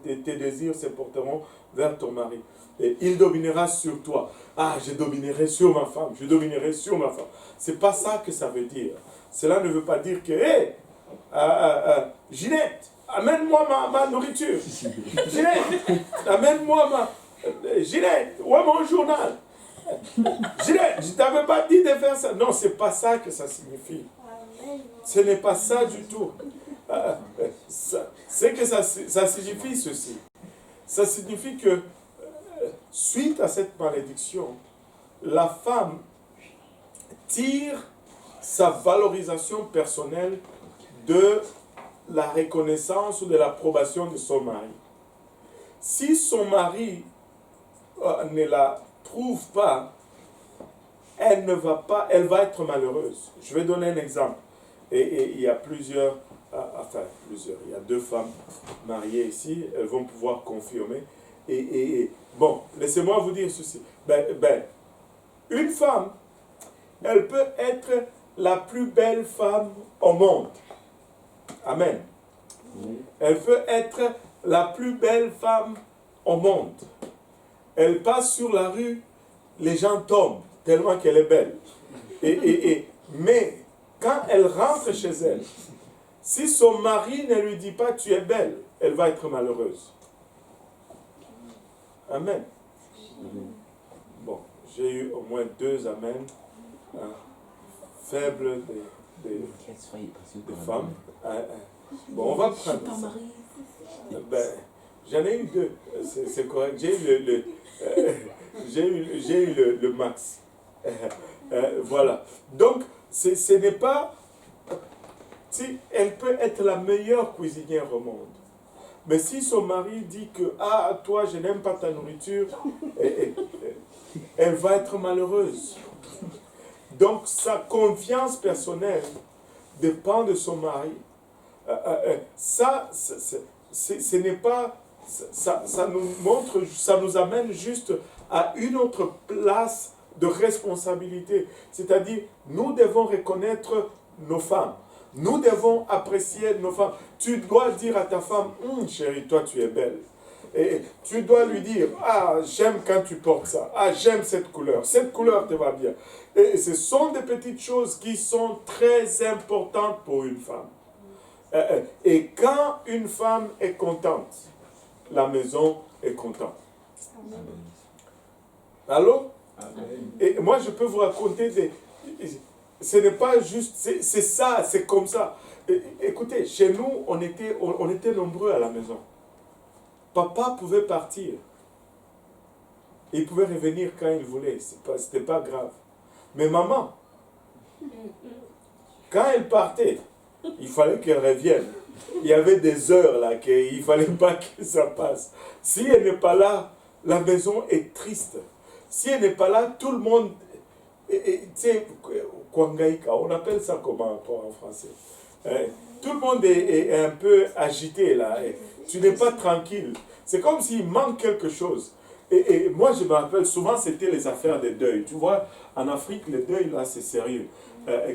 tes désirs se porteront vers ton mari. Et il dominera sur toi. Ah, je dominerai sur ma femme. Je dominerai sur ma femme. C'est pas ça que ça veut dire. Cela ne veut pas dire que, hé, Ginette, amène-moi ma nourriture. Ginette, amène-moi Ginette, où est mon journal? Ginette, je ne t'avais pas dit de faire ça. Non, c'est pas ça que ça signifie. Ce n'est pas ça du tout. C'est que ça signifie ceci. Ça signifie que, suite à cette malédiction, la femme tire sa valorisation personnelle de la reconnaissance ou de l'approbation de son mari. Si son mari ne la trouve pas, elle va être malheureuse. Je vais donner un exemple. Et il y a plusieurs, il y a 2 femmes mariées ici, elles vont pouvoir confirmer. Bon, laissez-moi vous dire ceci. Une femme, elle peut être la plus belle femme au monde. Amen. Elle peut être la plus belle femme au monde. Elle passe sur la rue, les gens tombent tellement qu'elle est belle. Mais quand elle rentre chez elle, si son mari ne lui dit pas tu es belle, elle va être malheureuse. Amen. Bon, j'ai eu au moins 2 amen. Faibles des femmes. Bon, on va prendre ça. Ben, j'en ai eu deux, c'est correct. J'ai eu j'ai eu le max. Voilà. Donc, ce n'est pas... Si, elle peut être la meilleure cuisinière au monde. Mais si son mari dit que, ah, toi, je n'aime pas ta nourriture, elle va être malheureuse. Donc, sa confiance personnelle dépend de son mari. Ça, ce n'est pas... Ça nous montre, ça nous amène juste à une autre place de responsabilité. C'est-à-dire, nous devons reconnaître nos femmes. Nous devons apprécier nos femmes. Tu dois dire à ta femme, chérie, toi tu es belle. Et tu dois lui dire, ah, j'aime quand tu portes ça. Ah, j'aime cette couleur te va bien. Et ce sont des petites choses qui sont très importantes pour une femme. Et quand une femme est contente, la maison est contente. Allô? Et moi, je peux vous raconter des... Ce n'est pas juste... C'est ça, c'est comme ça. Écoutez, chez nous, on était nombreux à la maison. Papa pouvait partir. Il pouvait revenir quand il voulait. C'était pas grave. Mais maman, quand elle partait, il fallait qu'elle revienne. Il y avait des heures là qu'il ne fallait pas que ça passe. Si elle n'est pas là, la maison est triste. Si elle n'est pas là, tout le monde... Tu sais, on appelle ça comment en français? Tout le monde est un peu agité là. Tu n'es pas tranquille. C'est comme s'il manque quelque chose. Et moi, je me rappelle, souvent, c'était les affaires des deuils. Tu vois, en Afrique, les deuils, là, c'est sérieux.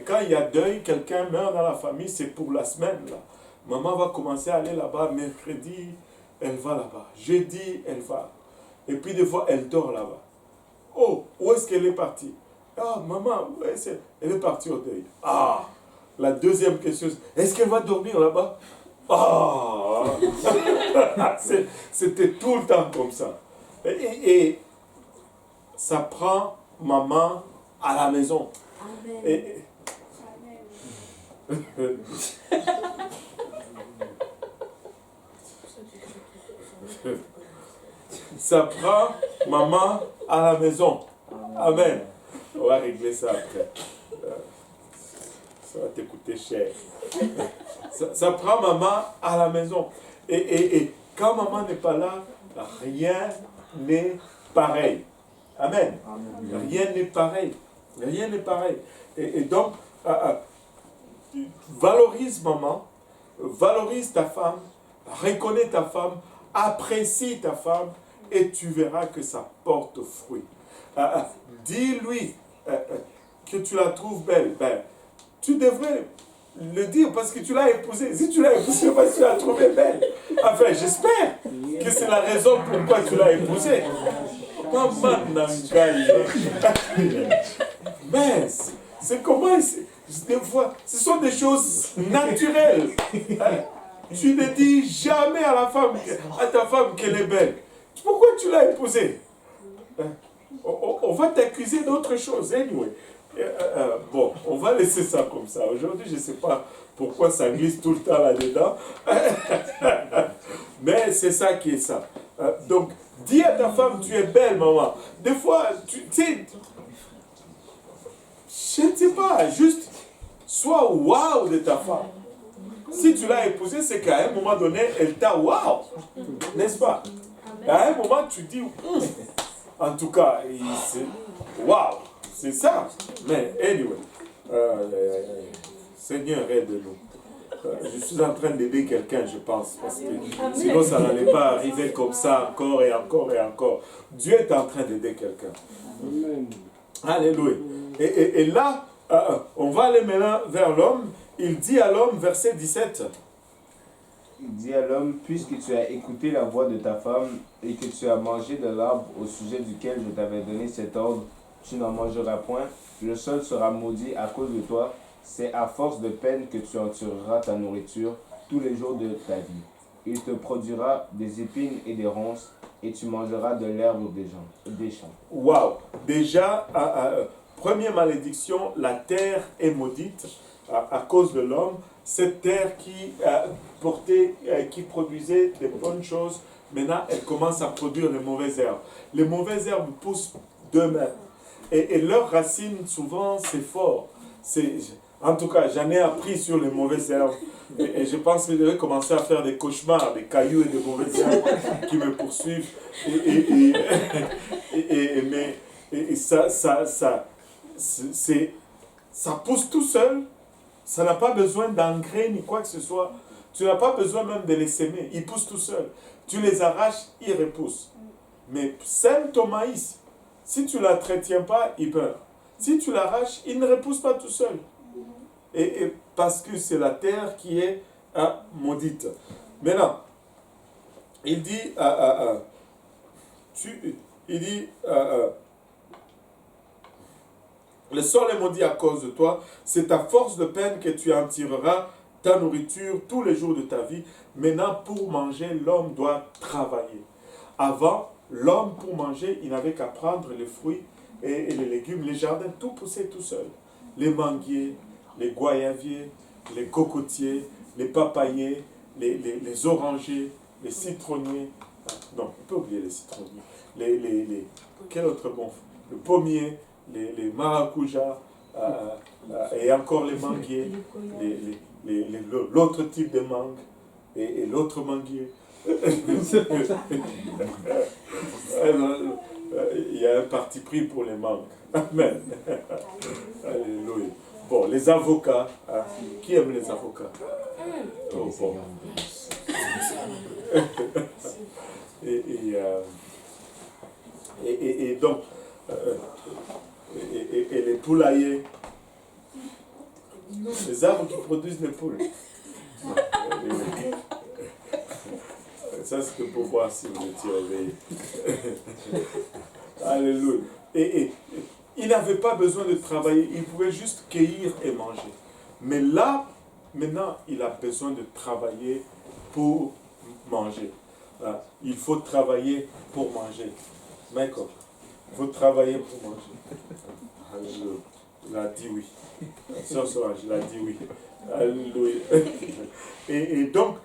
Quand il y a deuil, quelqu'un meurt dans la famille, c'est pour la semaine, là. Maman va commencer à aller là-bas. Mercredi, elle va là-bas. Jeudi, elle va. Et puis, des fois, elle dort là-bas. Oh, où est-ce qu'elle est partie? Ah, maman, où est-ce elle est partie au deuil. Ah, la deuxième question, est-ce qu'elle va dormir là-bas? Ah, c'était tout le temps comme ça. Et ça prend maman à la maison. Amen. Ça prend maman à la maison. Amen. On va régler ça après. Ça va te coûter cher. Ça prend maman à la maison. Et quand maman n'est pas là, rien n'est pareil. Amen. Rien n'est pareil. Rien n'est pareil. Et donc, valorise maman, valorise ta femme, reconnais ta femme, apprécie ta femme, et tu verras que ça porte fruit. Dis-lui que tu la trouves belle. Ben, tu devrais le dire parce que tu l'as épousée. Si tu l'as épousée, parce que tu l'as trouvée belle. Enfin, j'espère que c'est la raison pourquoi tu l'as épousée. Mais c'est comment, des fois, ce sont des choses naturelles. Tu ne dis jamais à ta femme qu'elle est belle. Pourquoi tu l'as épousée? On va t'accuser d'autre chose. Anyway. Bon, on va laisser ça comme ça. Aujourd'hui, je ne sais pas pourquoi ça glisse tout le temps là-dedans. Mais c'est ça qui est ça. Donc, dis à ta femme, tu es belle, maman. Des fois, tu sais, je ne sais pas, juste sois waouh de ta femme. Si tu l'as épousée, c'est qu'à un moment donné, elle t'a waouh. N'est-ce pas? À un moment, tu dis, en tout cas, c'est waouh. C'est ça. Mais anyway, Seigneur, aide-nous. Je suis en train d'aider quelqu'un, je pense, parce que sinon ça n'allait pas arriver comme ça encore et encore et encore. Dieu est en train d'aider quelqu'un. Alléluia. Et là, on va aller maintenant vers l'homme. Il dit à l'homme, verset 17. Il dit à l'homme, puisque tu as écouté la voix de ta femme et que tu as mangé de l'arbre au sujet duquel je t'avais donné cet ordre, tu n'en mangeras point, le sol sera maudit à cause de toi. C'est à force de peine que tu en tireras ta nourriture tous les jours de ta vie. Il te produira des épines et des ronces, et tu mangeras de l'herbe des champs. Waouh! Déjà, première malédiction, la terre est maudite. à cause de l'homme, cette terre qui portait, qui produisait des bonnes choses, maintenant elle commence à produire les mauvaises herbes. Les mauvaises herbes poussent d'eux-mêmes. Et leurs racines, souvent, c'est fort. En tout cas, j'en ai appris sur les mauvaises herbes. Et je pense que je devais commencer à faire des cauchemars, des cailloux et des mauvaises herbes qui me poursuivent. Et ça pousse tout seul. Ça n'a pas besoin d'engrais ni quoi que ce soit. Tu n'as pas besoin même de les s'aimer. Ils poussent tout seuls. Tu les arraches, ils repoussent. Mais sème ton maïs. Si tu ne l'entretiens pas, il meurt. Si tu l'arraches, il ne repousse pas tout seul. Et parce que c'est la terre qui est maudite. Maintenant, il dit, le sol est maudit à cause de toi, c'est à force de peine que tu en tireras ta nourriture tous les jours de ta vie. Maintenant, pour manger, l'homme doit travailler. Avant, l'homme, pour manger, il n'avait qu'à prendre les fruits et les légumes. Les jardins, tout poussait tout seul. Les manguiers, les goyaviers, les cocotiers, les papayers, les orangers, les citronniers. Non, on peut oublier les citronniers. Quel autre bon? Le pommier, les maracujas, et encore les manguiers, l'autre type de mangue, et l'autre manguier. Il y a un parti pris pour les mangues. Amen. Alléluia. Bon, les avocats. Qui aime les avocats? Oh, bon. Et donc, et les poulaillers. Les arbres qui produisent des poules. Ça, c'était pour voir si vous étiez réveillés. Alléluia. Et il n'avait pas besoin de travailler, il pouvait juste cueillir et manger. Mais là, maintenant, il a besoin de travailler pour manger. Il faut travailler pour manger. D'accord. Il faut travailler pour manger. Alléluia. Il a dit oui. Sœur Solange, il a dit oui. Alléluia. Et donc,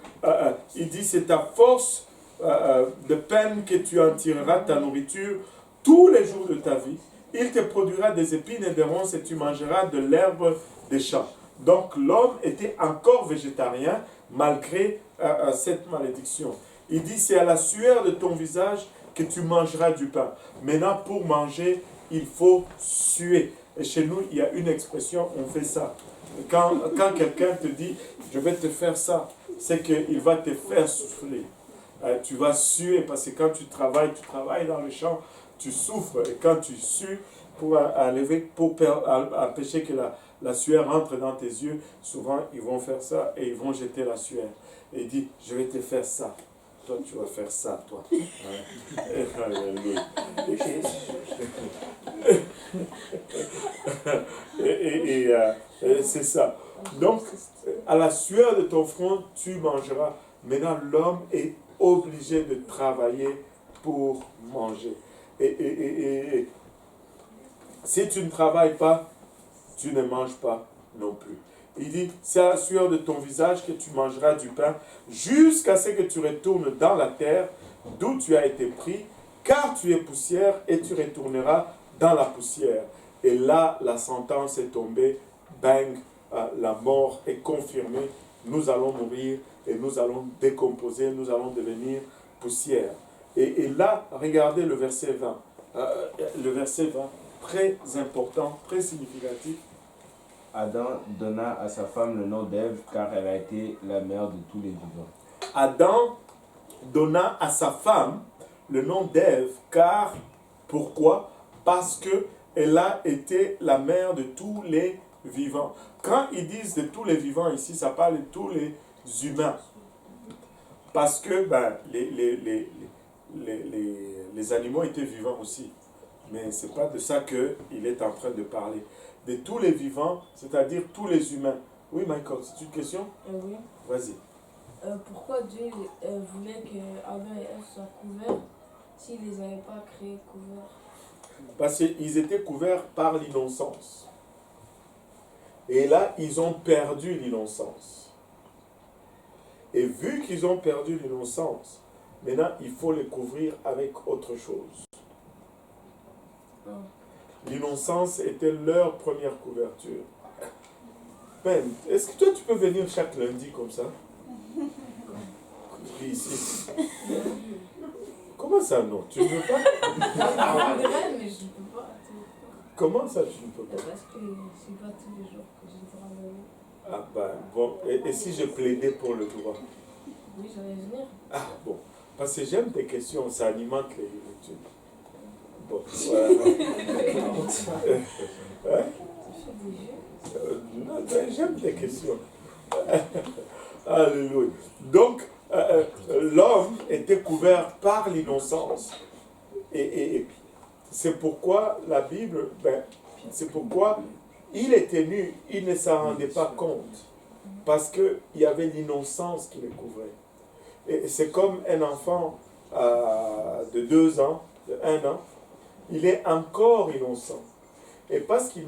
il dit, c'est à force de peine que tu en tireras ta nourriture tous les jours de ta vie. Il te produira des épines et des ronces et tu mangeras de l'herbe des champs. Donc l'homme était encore végétarien malgré cette malédiction. Il dit, c'est à la sueur de ton visage que tu mangeras du pain. Maintenant, pour manger, il faut suer. Et chez nous, il y a une expression, on fait ça. Quand quelqu'un te dit, je vais te faire ça, c'est qu'il va te faire souffler. Tu vas suer parce que quand tu travailles dans le champ, tu souffres. Et quand tu sues pour empêcher que la sueur entre dans tes yeux, souvent ils vont faire ça et ils vont jeter la sueur. Et il dit, je vais te faire ça. Toi, tu vas faire ça, toi. Et c'est ça. Donc, à la sueur de ton front, tu mangeras. Maintenant, l'homme est obligé de travailler pour manger. Et si tu ne travailles pas, tu ne manges pas non plus. Il dit, c'est à la sueur de ton visage que tu mangeras du pain, jusqu'à ce que tu retournes dans la terre d'où tu as été pris, car tu es poussière et tu retourneras dans la poussière. Et là, la sentence est tombée, bang, la mort est confirmée, nous allons mourir et nous allons décomposer, nous allons devenir poussière. Et là, regardez le verset 20. Le verset 20, très important, très significatif. Adam donna à sa femme le nom d'Ève, car elle a été la mère de tous les vivants. Adam donna à sa femme le nom d'Ève, car, pourquoi? Parce qu'elle a été la mère de tous les vivants. Quand ils disent de tous les vivants ici, ça parle de tous les humains. Parce que les animaux étaient vivants aussi. Mais ce n'est pas de ça qu'il est en train de parler. De tous les vivants, c'est-à-dire tous les humains. Oui, Michael, c'est une question? Oui. Vas-y. Pourquoi Dieu voulait que Adam et Ève soient couverts s'il ne les avait pas créés couverts? Parce qu'ils étaient couverts par l'innocence. Et là, ils ont perdu l'innocence. Et vu qu'ils ont perdu l'innocence, maintenant, il faut les couvrir avec autre chose. L'innocence était leur première couverture. Ben, est-ce que toi, tu peux venir chaque lundi comme ça? Ici. Comment ça, non? Tu ne veux pas? Mais je ne peux pas. Comment ça, tu ne peux pas? Parce que c'est pas tous les jours que j'ai travaillé. Ah ben, bon. Et si je plaidais pour le droit? Oui, j'allais venir. Ah, bon. Parce que j'aime tes questions, ça alimente les études. Bon, voilà. Hein? Non, j'aime tes questions. Alléluia. Donc, l'homme était couvert par l'innocence. Et c'est pourquoi la Bible, c'est pourquoi il était nu, il ne s'en rendait pas compte. Parce qu'il y avait l'innocence qui le couvrait. Et c'est comme un enfant de 2 ans, de 1 an, il est encore innocent. Et parce qu'il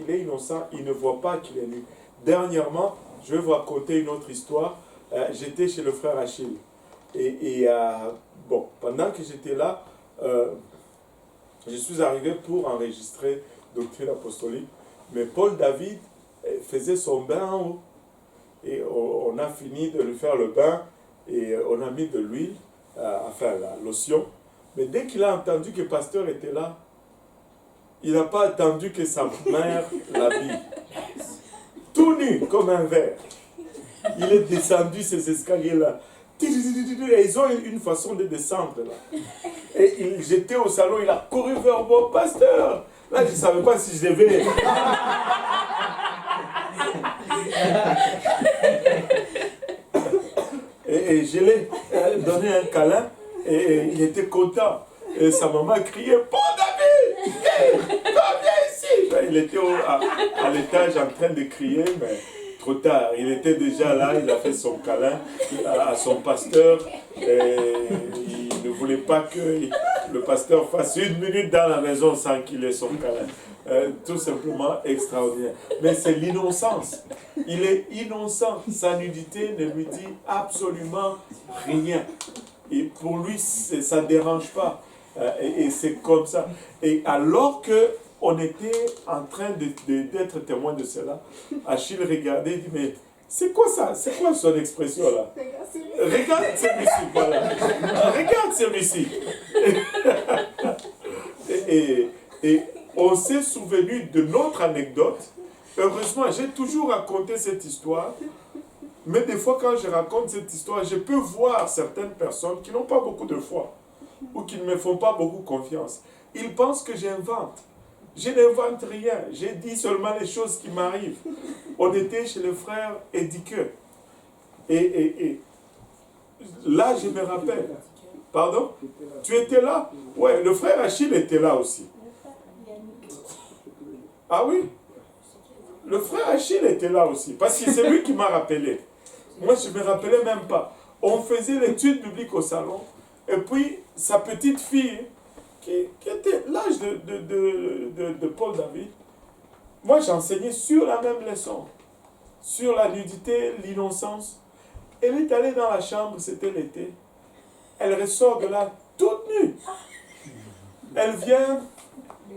est innocent, il ne voit pas qu'il est nu. Dernièrement, je vais vous raconter une autre histoire. J'étais chez le frère Achille. Bon, pendant que j'étais là, je suis arrivé pour enregistrer Doctrine apostolique. Mais Paul David faisait son bain en haut. Et on a fini de lui faire le bain et on a mis de l'huile, enfin la lotion. Mais dès qu'il a entendu que le pasteur était là, il n'a pas attendu que sa mère l'habille. Tout nu, comme un verre. Il est descendu ces escaliers-là. Et ils ont une façon de descendre là. Et j'étais au salon, il a couru vers mon pasteur. Là, je ne savais pas si je devais. Et je lui ai donné un câlin et il était content. Et sa maman criait, « Bon David, viens ici !» Il était à l'étage en train de crier, mais trop tard. Il était déjà là, il a fait son câlin à son pasteur. Et il ne voulait pas que le pasteur fasse 1 minute dans la maison sans qu'il ait son câlin. Tout simplement extraordinaire. Mais c'est l'innocence. Il est innocent. Sa nudité ne lui dit absolument rien. Et pour lui, ça ne dérange pas. Et c'est comme ça. Et alors qu'on était en train d'être témoin de cela, Achille regardait et dit, mais c'est quoi ça? C'est quoi son expression là? Regarde celui-ci, voilà. Regarde celui-ci. Et on s'est souvenu de notre anecdote. Heureusement, j'ai toujours raconté cette histoire. Mais des fois, quand je raconte cette histoire, je peux voir certaines personnes qui n'ont pas beaucoup de foi ou qui ne me font pas beaucoup confiance. Ils pensent que j'invente. Je n'invente rien. J'ai dit seulement les choses qui m'arrivent. On était chez le frère Edike. Et là, je me rappelle. Pardon? Tu étais là? Oui, le frère Achille était là aussi. Ah oui? Le frère Achille était là aussi. Parce que c'est lui qui m'a rappelé. Moi, je ne me rappelais même pas. On faisait l'étude biblique au salon. Et puis, sa petite fille, qui était l'âge de Paul David, moi, j'enseignais sur la même leçon. Sur la nudité, l'innocence. Elle est allée dans la chambre, c'était l'été. Elle ressort de là, toute nue. Elle vient,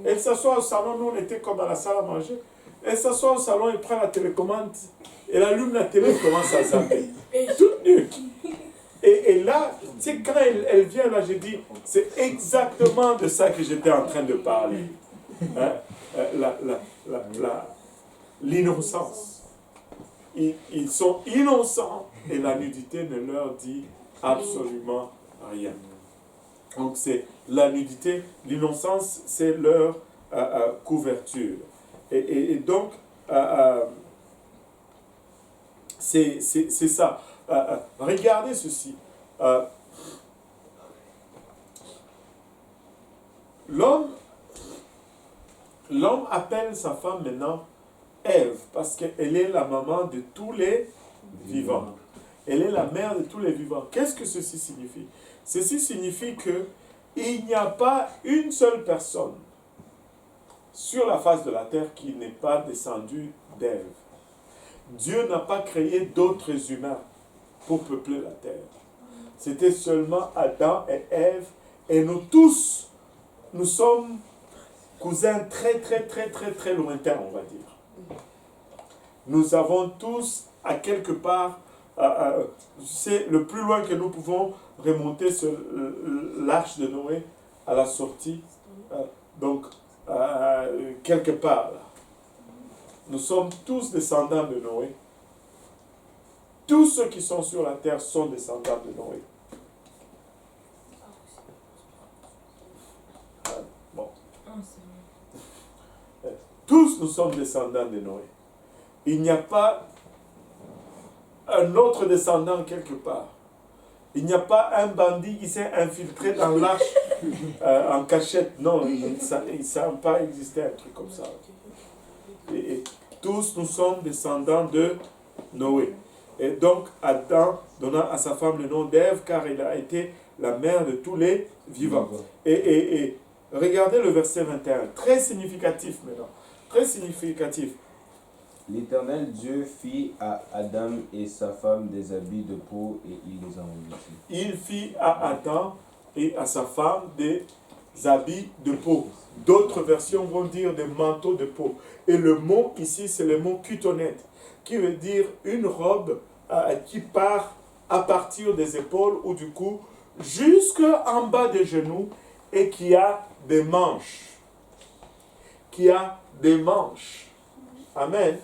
elle s'assoit au salon. Nous, on était comme dans la salle à manger. Elle s'assoit au salon, elle prend la télécommande. Elle allume la télé, elle commence à zapper. Toute nue. Et là, tu sais, quand elle vient là, j'ai dit, c'est exactement de ça que j'étais en train de parler. Hein? L'innocence. Ils sont innocents et la nudité ne leur dit absolument rien. Donc c'est la nudité, l'innocence, c'est leur couverture. Et donc, c'est ça. Regardez ceci. L'homme appelle sa femme maintenant Ève, parce qu'elle est la maman de tous les vivants. Elle est la mère de tous les vivants. Qu'est-ce que ceci signifie? Ceci signifie qu'il n'y a pas une seule personne sur la face de la terre qui n'est pas descendue d'Ève. Dieu n'a pas créé d'autres humains pour peupler la terre. C'était seulement Adam et Ève. Et nous tous, nous sommes cousins très lointains, on va dire. Nous avons tous, à quelque part, c'est le plus loin que nous pouvons remonter sur l'arche de Noé à la sortie. Donc, quelque part, là. Nous sommes tous descendants de Noé. Tous ceux qui sont sur la terre sont descendants de Noé. Bon. Tous nous sommes descendants de Noé. Il n'y a pas un autre descendant quelque part. Il n'y a pas un bandit qui s'est infiltré dans l'arche en cachette. Non, il ne semble pas exister un truc comme ça. Et tous nous sommes descendants de Noé. Et donc Adam donna à sa femme le nom d'Ève car elle a été la mère de tous les vivants. Et regardez le verset 21, très significatif maintenant. Très significatif. L'Éternel Dieu fit à Adam et sa femme des habits de peau et il les en revêtit. Il fit à Adam et à sa femme des habits de peau. D'autres versions vont dire des manteaux de peau. Et le mot ici, c'est le mot cutonnette, qui veut dire une robe qui part à partir des épaules ou du cou jusqu'en bas des genoux et qui a des manches. Qui a des manches. Amen.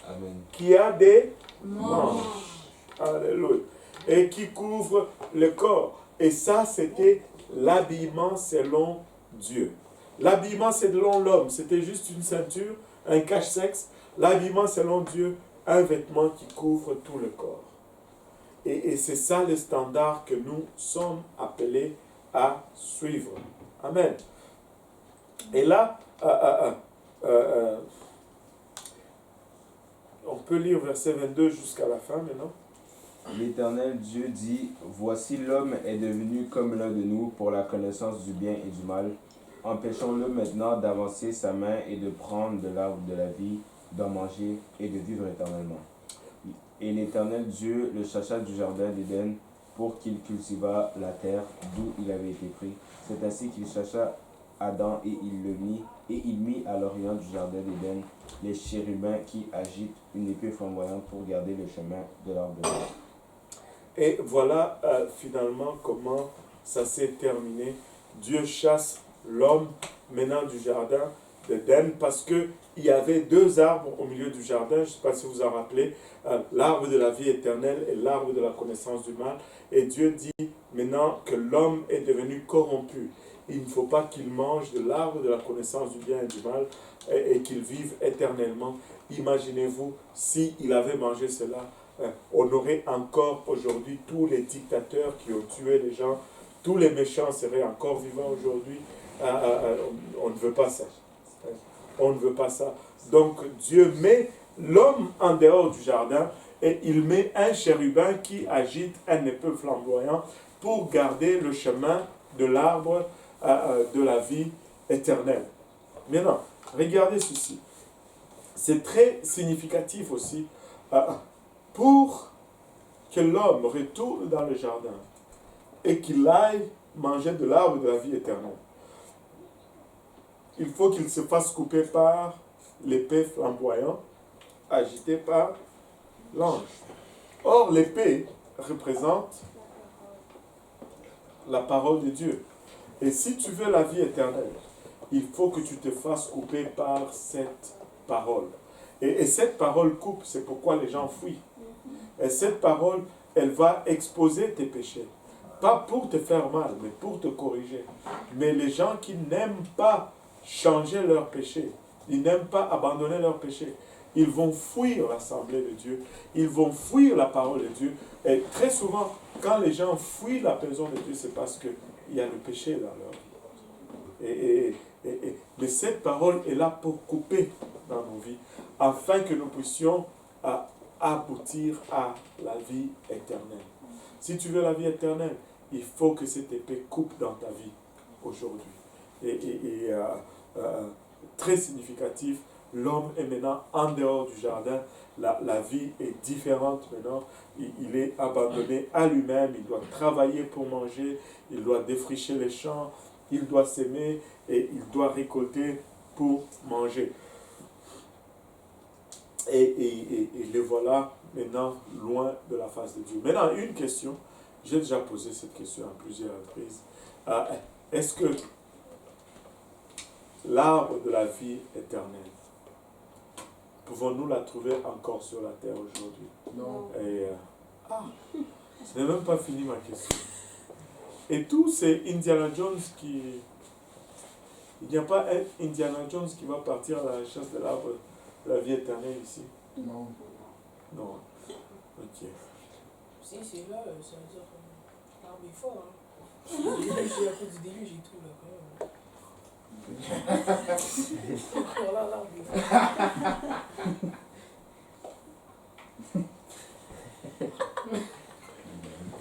Amen. Qui a des manches. Alléluia. Et qui couvre le corps. Et ça, c'était l'habillement selon Dieu. L'habillement selon l'homme, c'était juste une ceinture, un cache-sexe. L'habillement selon Dieu, un vêtement qui couvre tout le corps. Et c'est ça le standard que nous sommes appelés à suivre. Amen. Et là, on peut lire verset 22 jusqu'à la fin maintenant. L'Éternel Dieu dit, voici l'homme est devenu comme l'un de nous pour la connaissance du bien et du mal. Empêchons-le maintenant d'avancer sa main et de prendre de l'arbre de la vie, d'en manger et de vivre éternellement. Et l'Éternel Dieu le chassa du jardin d'Éden pour qu'il cultivât la terre d'où il avait été pris. C'est ainsi qu'il chassa Adam et il mit à l'orient du jardin d'Éden les chérubins qui agitent une épée flamboyante pour garder le chemin de l'arbre de la vie. Et voilà finalement comment ça s'est terminé. Dieu chasse l'homme maintenant du jardin d'Éden parce qu'il y avait deux arbres au milieu du jardin. Je ne sais pas si vous vous en rappelez. L'arbre de la vie éternelle et l'arbre de la connaissance du mal. Et Dieu dit maintenant que l'homme est devenu corrompu. Il ne faut pas qu'il mange de l'arbre de la connaissance du bien et du mal et qu'il vive éternellement. Imaginez-vous s'il avait mangé cela. On aurait encore aujourd'hui tous les dictateurs qui ont tué les gens, tous les méchants seraient encore vivants aujourd'hui. On ne veut pas ça. On ne veut pas ça. Donc Dieu met l'homme en dehors du jardin et il met un chérubin qui agite un épée flamboyant pour garder le chemin de l'arbre de la vie éternelle. Maintenant, regardez ceci. C'est très significatif aussi. Pour que l'homme retourne dans le jardin et qu'il aille manger de l'arbre de la vie éternelle, il faut qu'il se fasse couper par l'épée flamboyante agitée par l'ange. Or, l'épée représente la parole de Dieu. Et si tu veux la vie éternelle, il faut que tu te fasses couper par cette parole. Et cette parole coupe, c'est pourquoi les gens fuient. Et cette parole, elle va exposer tes péchés. Pas pour te faire mal, mais pour te corriger. Mais les gens qui n'aiment pas changer leurs péchés, ils n'aiment pas abandonner leurs péchés, ils vont fuir l'assemblée de Dieu, ils vont fuir la parole de Dieu. Et très souvent, quand les gens fuient la maison de Dieu, c'est parce qu'il y a le péché dans leur vie. Mais cette parole est là pour couper dans nos vies, afin que nous puissions aboutir à la vie éternelle. Si tu veux la vie éternelle, il faut que cette épée coupe dans ta vie aujourd'hui. Très significatif, l'homme est maintenant en dehors du jardin. La vie est différente maintenant. Il est abandonné à lui-même. Il doit travailler pour manger. Il doit défricher les champs. Il doit s'aimer et il doit récolter pour manger. Et le voilà maintenant loin de la face de Dieu. Maintenant, une question. J'ai déjà posé cette question à plusieurs reprises. Est-ce que l'arbre de la vie éternelle, pouvons-nous la trouver encore sur la terre aujourd'hui? Non. Et, ce n'est même pas fini ma question. Et tout, c'est Indiana Jones qui... Il n'y a pas un Indiana Jones qui va partir à la recherche de l'arbre de la vie éternelle ici? Non. Non. Ok. Si c'est là, ça veut dire que l'arbre est fort. Hein. J'ai à cause du déluge et tout là quand même. Voilà, l'arbre est fort.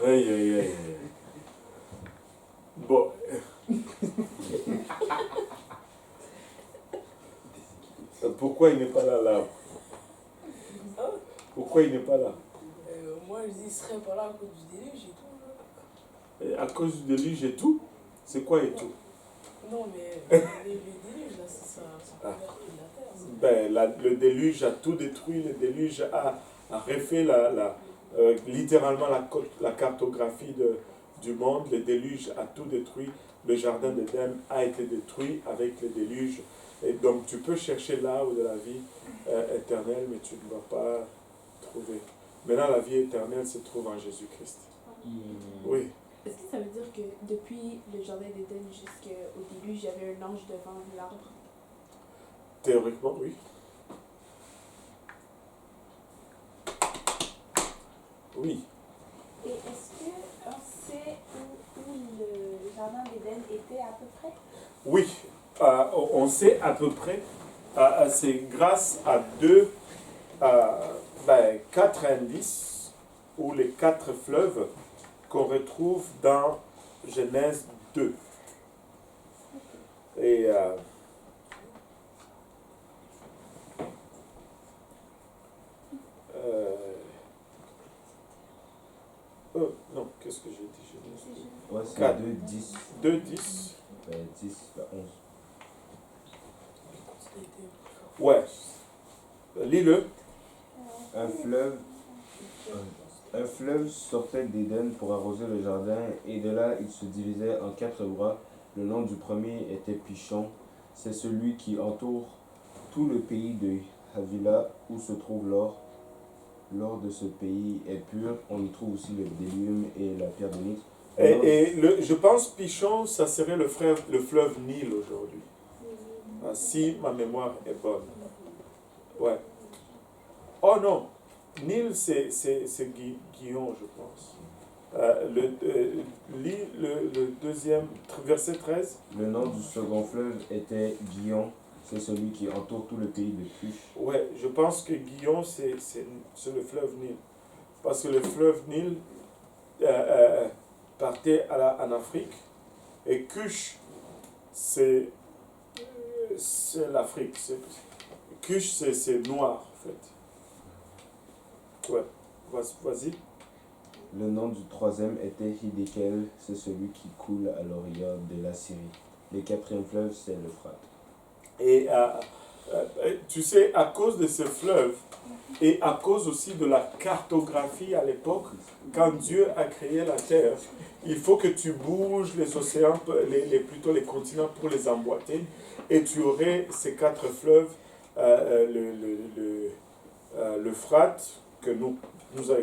Aïe, aïe, aïe. Bon. Pourquoi il n'est pas là, l'arbre? Pourquoi il n'est pas là? Moi je dis il serait pas là à cause du déluge et tout. Là. Et à cause du déluge et tout? C'est quoi et tout? Non mais le déluge là, ça convertit la terre. Le déluge a tout détruit. Le déluge a refait littéralement la cartographie du monde. Le déluge a tout détruit. Le jardin d'Éden a été détruit avec le déluge. Et donc tu peux chercher l'arbre de la vie éternelle, mais tu ne vas pas trouver. Maintenant, la vie éternelle se trouve en Jésus-Christ. Oui. Est-ce que ça veut dire que depuis le jardin d'Éden jusqu'au déluge, il y avait un ange devant l'arbre? Théoriquement, oui. Oui. Et est-ce qu'on sait où le jardin d'Éden était à peu près? Oui. On sait à peu près. C'est grâce à quatre indices ou les 4 fleuves qu'on retrouve dans Genèse 2. Et non, qu'est-ce que j'ai dit? Genèse 2. Ouais, c'est 4. 2, 10. 2, 10. 10, 11. Ouais. Lis-le. Un fleuve sortait d'Éden pour arroser le jardin, et de là il se divisait en 4 bras. Le nom du premier était Pichon. C'est celui qui entoure tout le pays de Havila, où se trouve l'or. L'or de ce pays est pur. On y trouve aussi le bdellium et la pierre d'onyx. Je pense Pichon, ça serait le fleuve Nil aujourd'hui. Si ma mémoire est bonne. Ouais. Oh non, Nil c'est Guillaume, je pense. Lis le deuxième, verset 13. Le nom du second fleuve était Guillon. C'est celui qui entoure tout le pays de Cush. Ouais, je pense que Guillaume c'est le fleuve Nil. Parce que le fleuve Nil partait en Afrique. Et Cush, c'est l'Afrique. Cush, c'est noir, en fait. Ouais, vas-y. Le nom du troisième était Hiddekel, c'est celui qui coule à l'orient de la Syrie. Le quatrième fleuve, c'est l'Euphrate. Et tu sais, à cause de ce fleuve, et à cause aussi de la cartographie à l'époque, quand Dieu a créé la terre, il faut que tu bouges les océans, plutôt les continents pour les emboîter, et tu aurais ces 4 fleuves, l'Euphrate,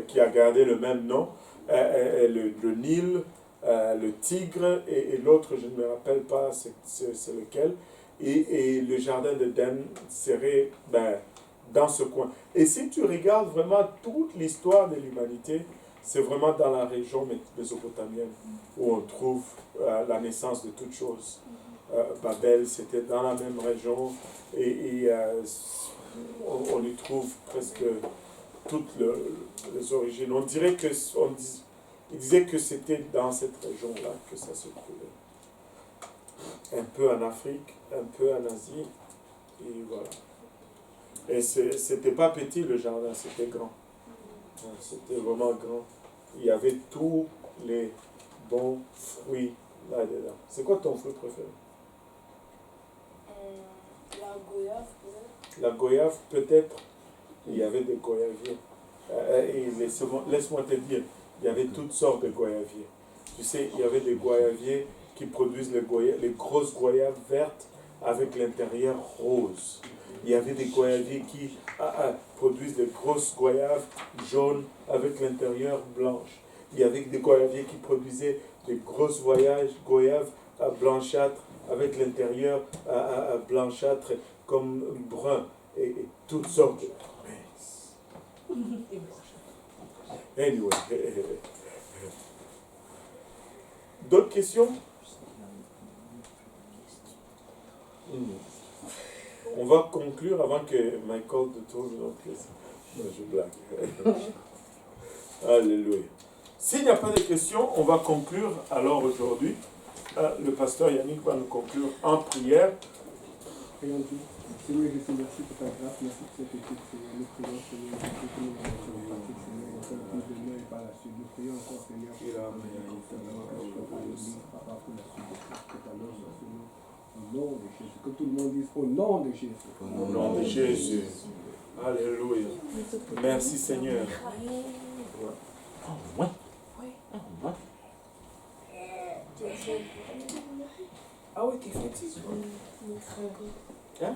qui a gardé le même nom, le Nil, le Tigre, et l'autre, je ne me rappelle pas c'est lequel, et le jardin d'Éden serait dans ce coin. Et si tu regardes vraiment toute l'histoire de l'humanité, c'est vraiment dans la région mésopotamienne où on trouve la naissance de toutes choses. Babel, c'était dans la même région, et on y trouve presque toutes les origines. On dirait que il disait que c'était dans cette région-là que ça se trouvait. Un peu en Afrique, un peu en Asie, et voilà. Et c'était pas petit le jardin, c'était grand. C'était vraiment grand. Il y avait tous les bons fruits là-dedans. C'est quoi ton fruit préféré? La goyave, peut-être. La goyave, peut-être. Il y avait des goyaviers. Et laisse-moi te dire, il y avait toutes sortes de goyaviers. Tu sais, il y avait des goyaviers qui produisent les grosses goyaves vertes avec l'intérieur rose. Il y avait des goyaviers qui produisent des grosses goyaves jaunes avec l'intérieur blanche. Il y avait des goyaviers qui produisaient des grosses goyaves blanchâtres avec l'intérieur blanchâtre comme brun et toutes sortes de... Anyway. D'autres questions? On va conclure avant que Michael te trouve une autre question. Non, je blague. Alléluia. S'il n'y a pas de questions, on va conclure alors aujourd'hui. Le pasteur Yannick va nous conclure en prière. Prions Dieu. Seigneur Jésus, merci pour ta grâce, merci pour cette étude, Seigneur. Nous prions, Seigneur, Jésus, que nous avons pratique, Seigneur, encore plus de nous et par la suite. Nous prions encore, Seigneur, pour la l'église, Papa, pour la suite de Christ, que ta loi soit sur nous. Au nom de Jésus. Que tout le monde dise au nom de Jésus. Au nom de Jésus. Alléluia. Merci Seigneur. Ah oui, t'es fatigué. Hein?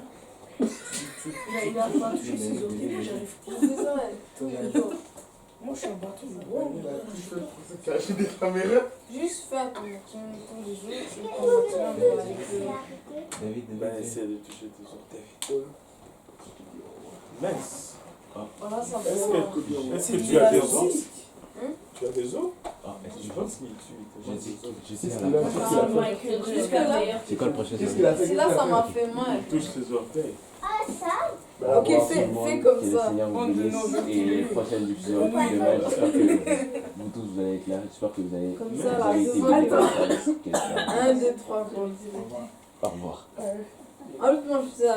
Il a pas touché ses orteils, moi j'arrive pas. C'est ça, tous les jours. Moi je suis un bâton. Cacher des caméras. Juste faire ton des jours et ton matin, on va aller plus. Ben, essaie de toucher tes orteils. Mince. Voilà, ça Est-ce que tu as des os? Tu as des os? Je pense que C'est quoi le prochain? C'est là, ça m'a fait mal. touche tes orteils. Ok, fais comme Que le ça. Seigneur vous bénisse et les prochaines diffusions demain, j'espère que vous tous vous allez être là, j'espère que vous allez Comme ça, là, été devant bénis toi. par le Seigneur. 1, 2, 3, 4. Au revoir. En plus, moi, je fais ça.